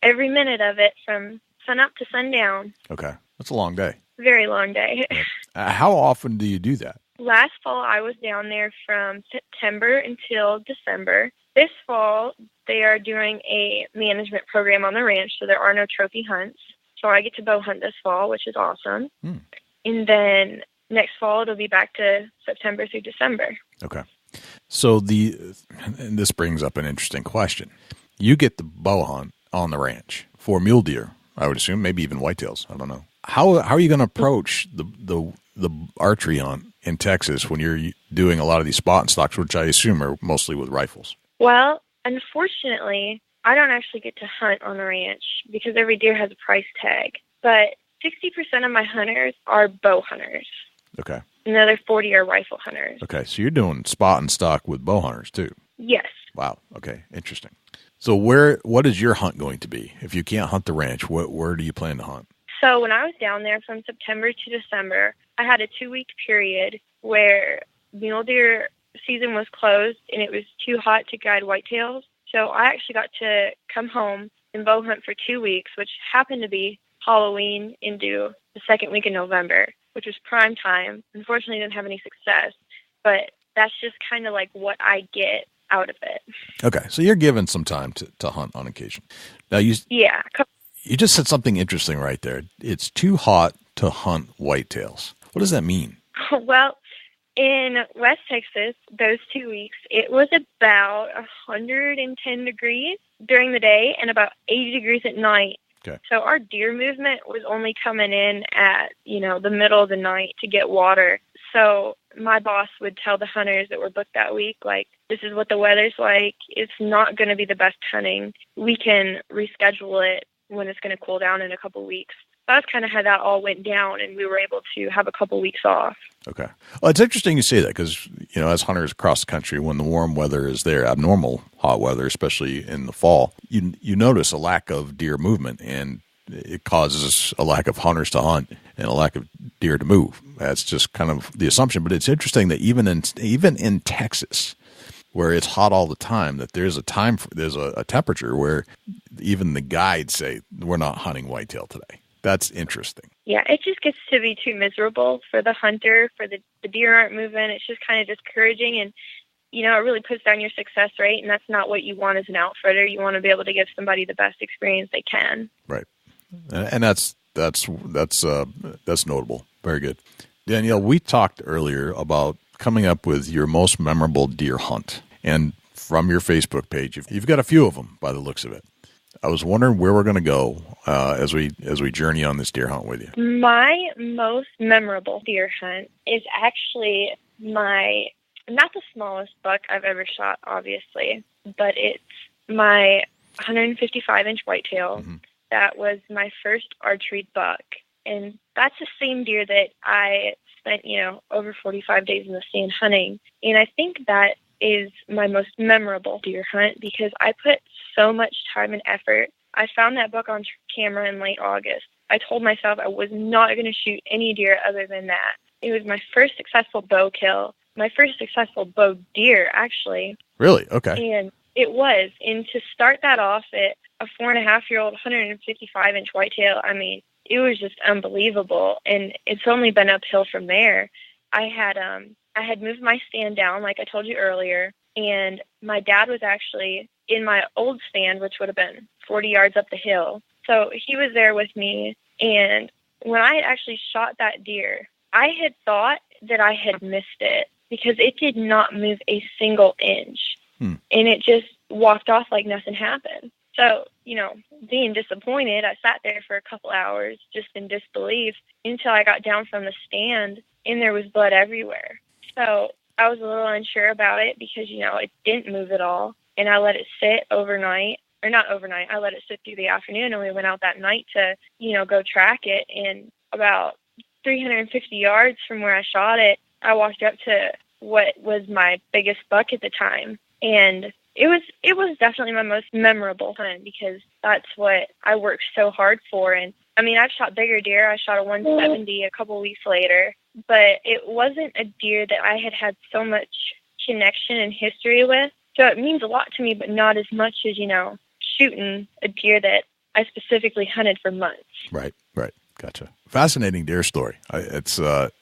Every minute of it, from sun up to sundown. Okay. That's a long day. Very long day. Yep. How often do you do that? Last fall, I was down there from September until December. This fall, they are doing a management program on the ranch, so there are no trophy hunts. So I get to bow hunt this fall, which is awesome. And then next fall, it'll be back to September through December. Okay. So and this brings up an interesting question. You get the bow hunt on the ranch for mule deer, I would assume, maybe even whitetails. I don't know. How are you going to approach the archery hunt in Texas when you're doing a lot of these spot and stocks, which I assume are mostly with rifles? Well, unfortunately, I don't actually get to hunt on the ranch because every deer has a price tag. But 60% of my hunters are bow hunters. Okay. Another 40 are rifle hunters. Okay, so you're doing spot and stock with bow hunters too? Yes. Wow. Okay, interesting. So what is your hunt going to be? If you can't hunt the ranch, where do you plan to hunt? So when I was down there from September to December, I had a 2-week period where mule deer season was closed and it was too hot to guide whitetails. So I actually got to come home and bow hunt for 2 weeks, which happened to be Halloween into the second week in November, which was prime time. Unfortunately, didn't have any success, but that's just kind of like what I get out of it. Okay, so you're given some time to hunt on occasion. Now you just said something interesting right there. It's too hot to hunt whitetails. What does that mean? Well, in West Texas, those 2 weeks, it was about 110 degrees during the day and about 80 degrees at night. Okay. So our deer movement was only coming in at, the middle of the night to get water. So my boss would tell the hunters that were booked that week, this is what the weather's like. It's not going to be the best hunting. We can reschedule it when it's going to cool down in a couple weeks. That's kind of how that all went down, and we were able to have a couple weeks off. Okay. Well, it's interesting you say that because, as hunters across the country, when the warm weather is there, abnormal hot weather, especially in the fall, you notice a lack of deer movement, and it causes a lack of hunters to hunt and a lack of deer to move. That's just kind of the assumption. But it's interesting that even in Texas, where it's hot all the time, that there's a temperature where even the guides say we're not hunting whitetail today. That's interesting. Yeah, it just gets to be too miserable for the hunter, for the deer aren't moving. It's just kind of discouraging, and it really puts down your success rate, and that's not what you want as an outfitter. You want to be able to give somebody the best experience they can. Right, and that's notable. Very good. Danielle, we talked earlier about coming up with your most memorable deer hunt, and from your Facebook page, you've got a few of them by the looks of it. I was wondering where we're going to go as we journey on this deer hunt with you. My most memorable deer hunt is actually not the smallest buck I've ever shot, obviously, but it's my 155-inch whitetail. Mm-hmm. That was my first archery buck, and that's the same deer that I spent, over 45 days in the stand hunting. And I think that is my most memorable deer hunt because I put so much time and effort. I found that buck on camera in late August. I told myself I was not going to shoot any deer other than that. It was my first successful bow kill, my first successful bow deer, actually. Really? Okay. And it was. And to start that off at a 4.5-year-old, 155-inch whitetail, I mean, it was just unbelievable. And it's only been uphill from there. I had moved my stand down, like I told you earlier, and my dad was actually in my old stand, which would have been 40 yards up the hill. So he was there with me, and when I had actually shot that deer, I had thought that I had missed it because it did not move a single inch, and it just walked off like nothing happened. So, being disappointed, I sat there for a couple hours just in disbelief until I got down from the stand, and there was blood everywhere. So I was a little unsure about it because, it didn't move at all, and I let it sit overnight. Or not overnight, I let it sit through the afternoon, and we went out that night to, go track it. And about 350 yards from where I shot it, I walked up to what was my biggest buck at the time. And it was definitely my most memorable hunt because that's what I worked so hard for. And I mean, I've shot bigger deer. I shot a 170 a couple weeks later, but it wasn't a deer that I had so much connection and history with. So it means a lot to me, but not as much as, shooting a deer that I specifically hunted for months. Right. Gotcha. Fascinating deer story. It's that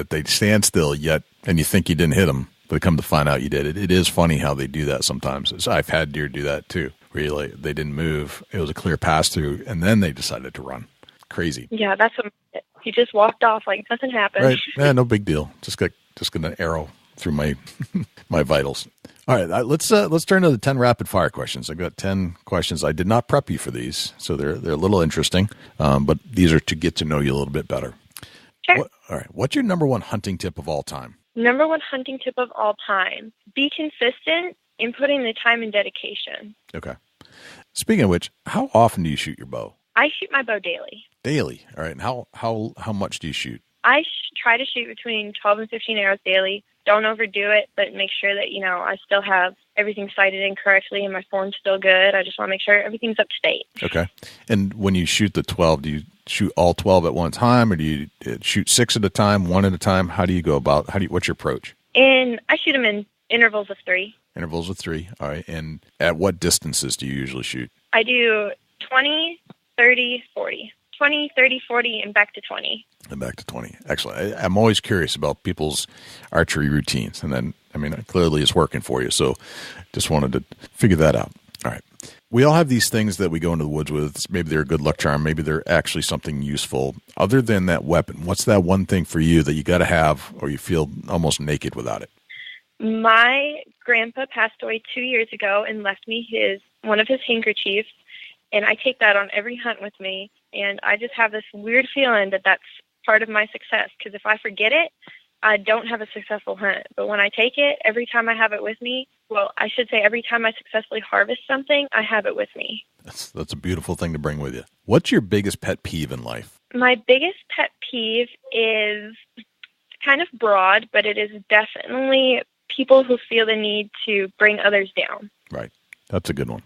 they stand still yet, and you think you didn't hit them, but come to find out you did. It is funny how they do that sometimes. I've had deer do that too. Really, they didn't move. It was a clear pass through, and then they decided to run. Crazy. Yeah, that's what he just walked off like nothing happened. Right. Yeah, no big deal. Just got an arrow through my my vitals. All right, let's turn to the 10 rapid fire questions. I've got 10 questions. I did not prep you for these, so they're a little interesting, but these are to get to know you a little bit better. Sure. All right, what's your number one hunting tip of all time? Number one hunting tip of all time: be consistent in putting the time and dedication. Okay. Speaking of which, how often do you shoot your bow? I shoot my bow daily. Daily. All right. And how much do you shoot? I try to shoot between 12 and 15 arrows daily. Don't overdo it, but make sure that, I still have everything sighted in correctly and my form's still good. I just want to make sure everything's up to date. Okay. And when you shoot the 12, do you shoot all 12 at one time, or do you shoot 6 at a time, 1 at a time? How do you go about, what's your approach? And I shoot them in intervals of 3. Intervals of 3. All right. And at what distances do you usually shoot? I do 20, 30, 40. 20, 30, 40, and back to 20. And back to 20. Excellent. I'm always curious about people's archery routines. And then, it clearly is working for you. So just wanted to figure that out. All right. We all have these things that we go into the woods with. Maybe they're a good luck charm. Maybe they're actually something useful. Other than that weapon, what's that one thing for you that you got to have or you feel almost naked without it? My grandpa passed away 2 years ago and left me one of his handkerchiefs. And I take that on every hunt with me. And I just have this weird feeling that that's part of my success. Because if I forget it, I don't have a successful hunt. But when I take it, every time I have it with me, well, I should say every time I successfully harvest something, I have it with me. That's a beautiful thing to bring with you. What's your biggest pet peeve in life? My biggest pet peeve is kind of broad, but it is definitely people who feel the need to bring others down. Right. That's a good one.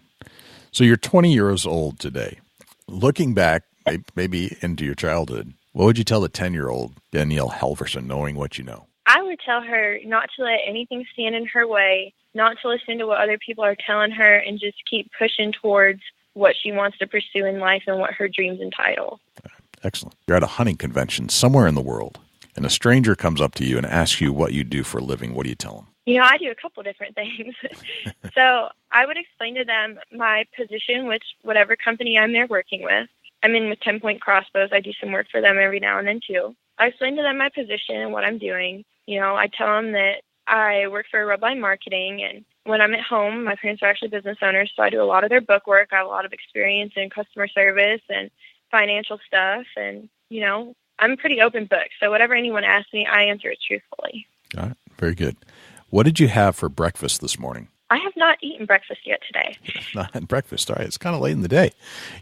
So you're 20 years old today. Looking back, maybe into your childhood, what would you tell the 10-year-old Danielle Halverson, knowing what you know? I would tell her not to let anything stand in her way, not to listen to what other people are telling her, and just keep pushing towards what she wants to pursue in life and what her dreams entitle. Excellent. You're at a hunting convention somewhere in the world, and a stranger comes up to you and asks you what you do for a living. What do you tell them? I do a couple different things. So I would explain to them my position, whatever company I'm there working with. I'm in with 10-point crossbows. I do some work for them every now and then, too. I explain to them my position and what I'm doing. I tell them that I work for Rubline Marketing, and when I'm at home, my parents are actually business owners, so I do a lot of their book work. I have a lot of experience in customer service and financial stuff, and, I'm a pretty open book. So whatever anyone asks me, I answer it truthfully. All right. Very good. What did you have for breakfast this morning? I have not eaten breakfast yet today. Not had breakfast. All right. It's kind of late in the day.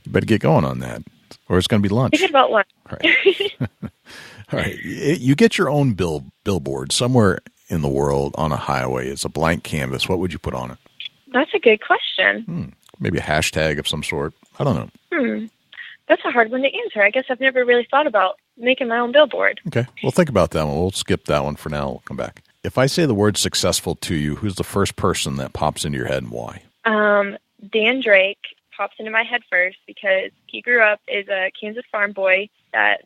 You better get going on that, or it's going to be lunch. Think about lunch. All right. All right. You get your own billboard somewhere in the world on a highway? It's a blank canvas. What would you put on it? That's a good question. Maybe a hashtag of some sort. I don't know. That's a hard one to answer. I guess I've never really thought about making my own billboard. Okay. Well, think about that one. We'll skip that one for now. We'll come back. If I say the word successful to you, who's the first person that pops into your head and why? Dan Drake pops into my head first because he grew up as a Kansas farm boy that,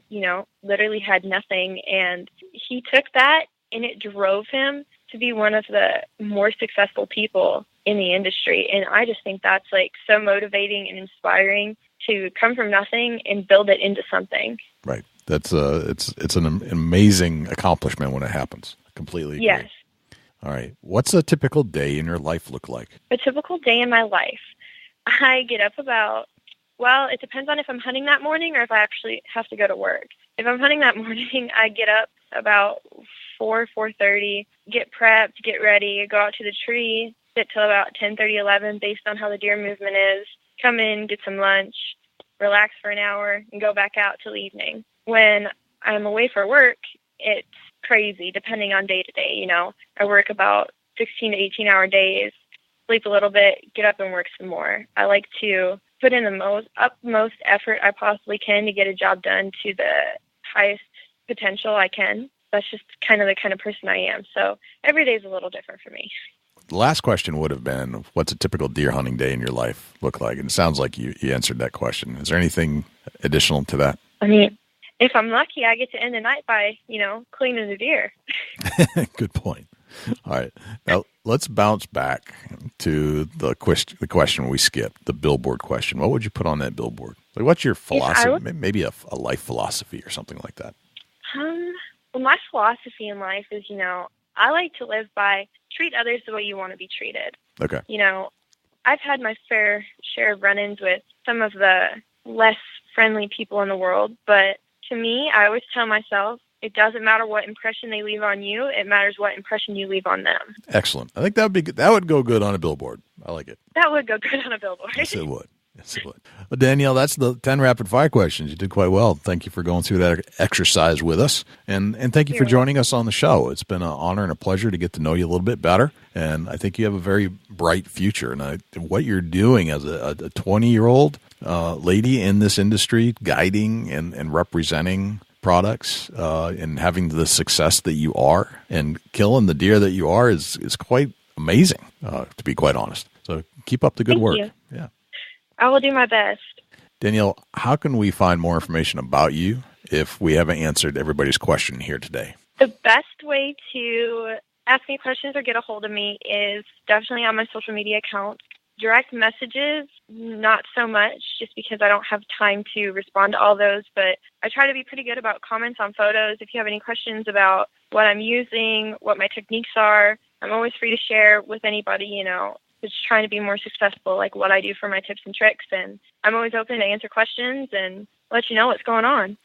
literally had nothing. And he took that and it drove him to be one of the more successful people in the industry. And I just think that's so motivating and inspiring to come from nothing and build it into something. Right. That's it's an amazing accomplishment when it happens. Completely agree. Yes. All right. What's a typical day in your life look like? A typical day in my life. I get up it depends on if I'm hunting that morning or if I actually have to go to work. If I'm hunting that morning, I get up about 4:30, get prepped, get ready, go out to the tree, sit till about 10:30, 11, based on how the deer movement is, come in, get some lunch, relax for an hour, and go back out till evening. When I'm away for work, it's crazy, depending on day to day. I work about 16 to 18-hour days, sleep a little bit, get up and work some more. I like to put in the utmost effort I possibly can to get a job done to the highest potential I can. That's just kind of the kind of person I am. So every day is a little different for me. The last question would have been, what's a typical deer hunting day in your life look like? And it sounds like you answered that question. Is there anything additional to that? I mean, if I'm lucky, I get to end the night by, cleaning the deer. Good point. All right. Now, let's bounce back to the question we skipped, the billboard question. What would you put on that billboard? What's your philosophy? Maybe a life philosophy or something like that. Well, my philosophy in life is, I like to live by treat others the way you want to be treated. Okay. I've had my fair share of run-ins with some of the less friendly people in the world, but to me, I always tell myself, it doesn't matter what impression they leave on you. It matters what impression you leave on them. Excellent. I think that would be good. That would go good on a billboard. I like it. That would go good on a billboard. Yes, it would. Yes, it would. Well, Danielle, that's the 10 rapid fire questions. You did quite well. Thank you for going through that exercise with us. And thank you for joining us on the show. It's been an honor and a pleasure to get to know you a little bit better. And I think you have a very bright future. And what you're doing as a 20-year-old lady in this industry, guiding and representing products and having the success that you are and killing the deer that you are is quite amazing, to be quite honest. So keep up the good work. Thank you. Yeah. I will do my best. Danielle, how can we find more information about you if we haven't answered everybody's question here today? The best way to ask me questions or get a hold of me is definitely on my social media accounts. Direct messages, not so much, just because I don't have time to respond to all those, but I try to be pretty good about comments on photos. If you have any questions about what I'm using, what my techniques are, I'm always free to share with anybody, who's trying to be more successful, like what I do for my tips and tricks. And I'm always open to answer questions and let you know what's going on.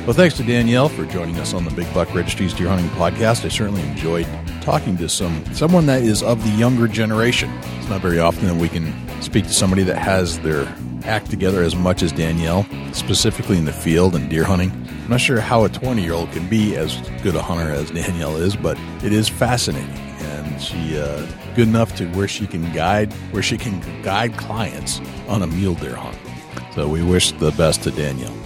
Well, thanks to Danielle for joining us on the Big Buck Registries Deer Hunting Podcast. I certainly enjoyed talking to someone that is of the younger generation. It's not very often that we can speak to somebody that has their act together as much as Danielle, specifically in the field and deer hunting. I'm not sure how a 20-year-old can be as good a hunter as Danielle is, but it is fascinating. And she good enough to where she can guide clients on a mule deer hunt. So we wish the best to Danielle.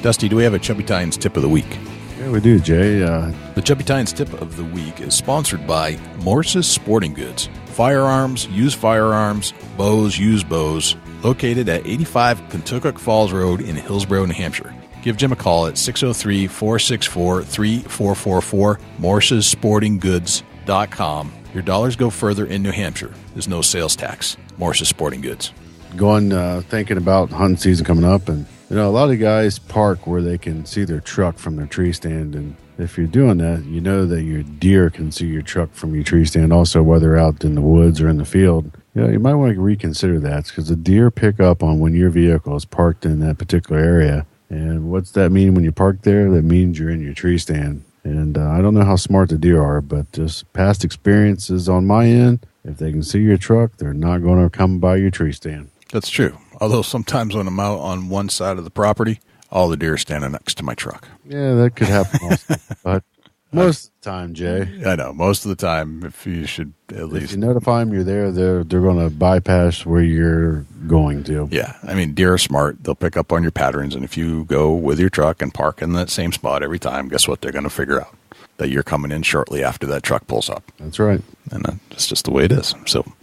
Dusty, do we have a Chubby Tines tip of the week? Yeah, we do, Jay. The Chubby Tines tip of the week is sponsored by Morse's Sporting Goods. Firearms, used firearms, bows, used bows, located at 85 Kentucky Falls Road in Hillsborough, New Hampshire. Give Jim a call at 603-464-3444, morsessportinggoods.com. Your dollars go further in New Hampshire. There's no sales tax. Morse's Sporting Goods. Going, thinking about hunting season coming up, and a lot of guys park where they can see their truck from their tree stand, and if you're doing that, you know that your deer can see your truck from your tree stand also, whether out in the woods or in the field. You might want to reconsider that, because the deer pick up on when your vehicle is parked in that particular area. And what's that mean when you park there? That means you're in your tree stand. And I don't know how smart the deer are, but just past experiences on my end, if they can see your truck, they're not going to come by your tree stand. That's true. Although sometimes when I'm out on one side of the property, all the deer standing next to my truck. Yeah, that could happen also. But most of the time, Jay. I know. Most of the time, if you should at least... If you notify them you're there, they're going to bypass where you're going to. Yeah. I mean, deer are smart. They'll pick up on your patterns, and if you go with your truck and park in that same spot every time, guess what? They're going to figure out that you're coming in shortly after that truck pulls up. That's right. And that's just the way it is. So you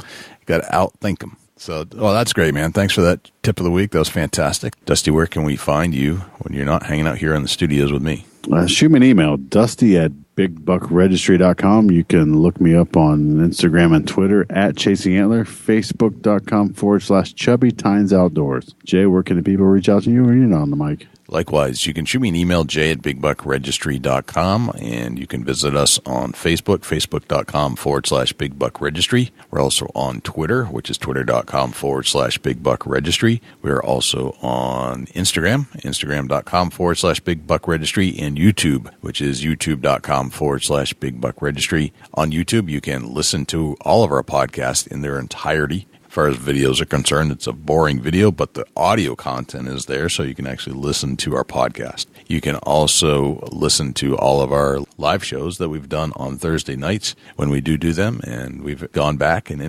got to outthink them. So, well, that's great, man. Thanks for that tip of the week. That was fantastic. Dusty, where can we find you when you're not hanging out here in the studios with me? Shoot me an email, dusty@bigbuckregistry.com. You can look me up on Instagram and Twitter @ChasingAntler, Facebook.com/Chubby Tines Outdoors. Jay, where can the people reach out to you, or you're not on the mic? Likewise, you can shoot me an email, jay@bigbuckregistry.com, and you can visit us on Facebook, facebook.com/bigbuckregistry. We're also on Twitter, which is twitter.com/bigbuckregistry. We're also on Instagram, instagram.com/bigbuckregistry, and YouTube, which is youtube.com/bigbuckregistry. On YouTube, you can listen to all of our podcasts in their entirety. As far as videos are concerned, it's a boring video, but the audio content is there, so you can actually listen to our podcast. You can also listen to all of our live shows that we've done on Thursday nights when we do them, and we've gone back and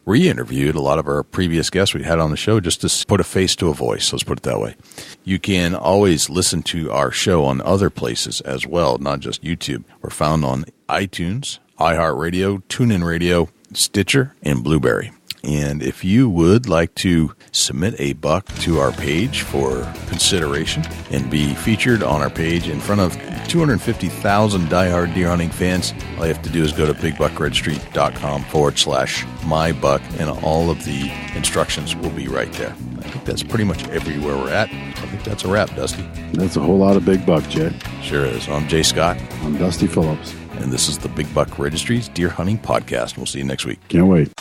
re-interviewed a lot of our previous guests we had on the show just to put a face to a voice, let's put it that way. You can always listen to our show on other places as well, not just YouTube. We're found on iTunes, iHeartRadio, TuneIn Radio, Stitcher, and Blueberry. And if you would like to submit a buck to our page for consideration and be featured on our page in front of 250,000 diehard deer hunting fans, all you have to do is go to bigbuckregistry.com/mybuck, and all of the instructions will be right there. I think that's pretty much everywhere we're at. I think that's a wrap, Dusty. That's a whole lot of big buck, Jay. Sure is. I'm Jay Scott. I'm Dusty Phillips. And this is the Big Buck Registry's Deer Hunting Podcast. We'll see you next week. Can't wait.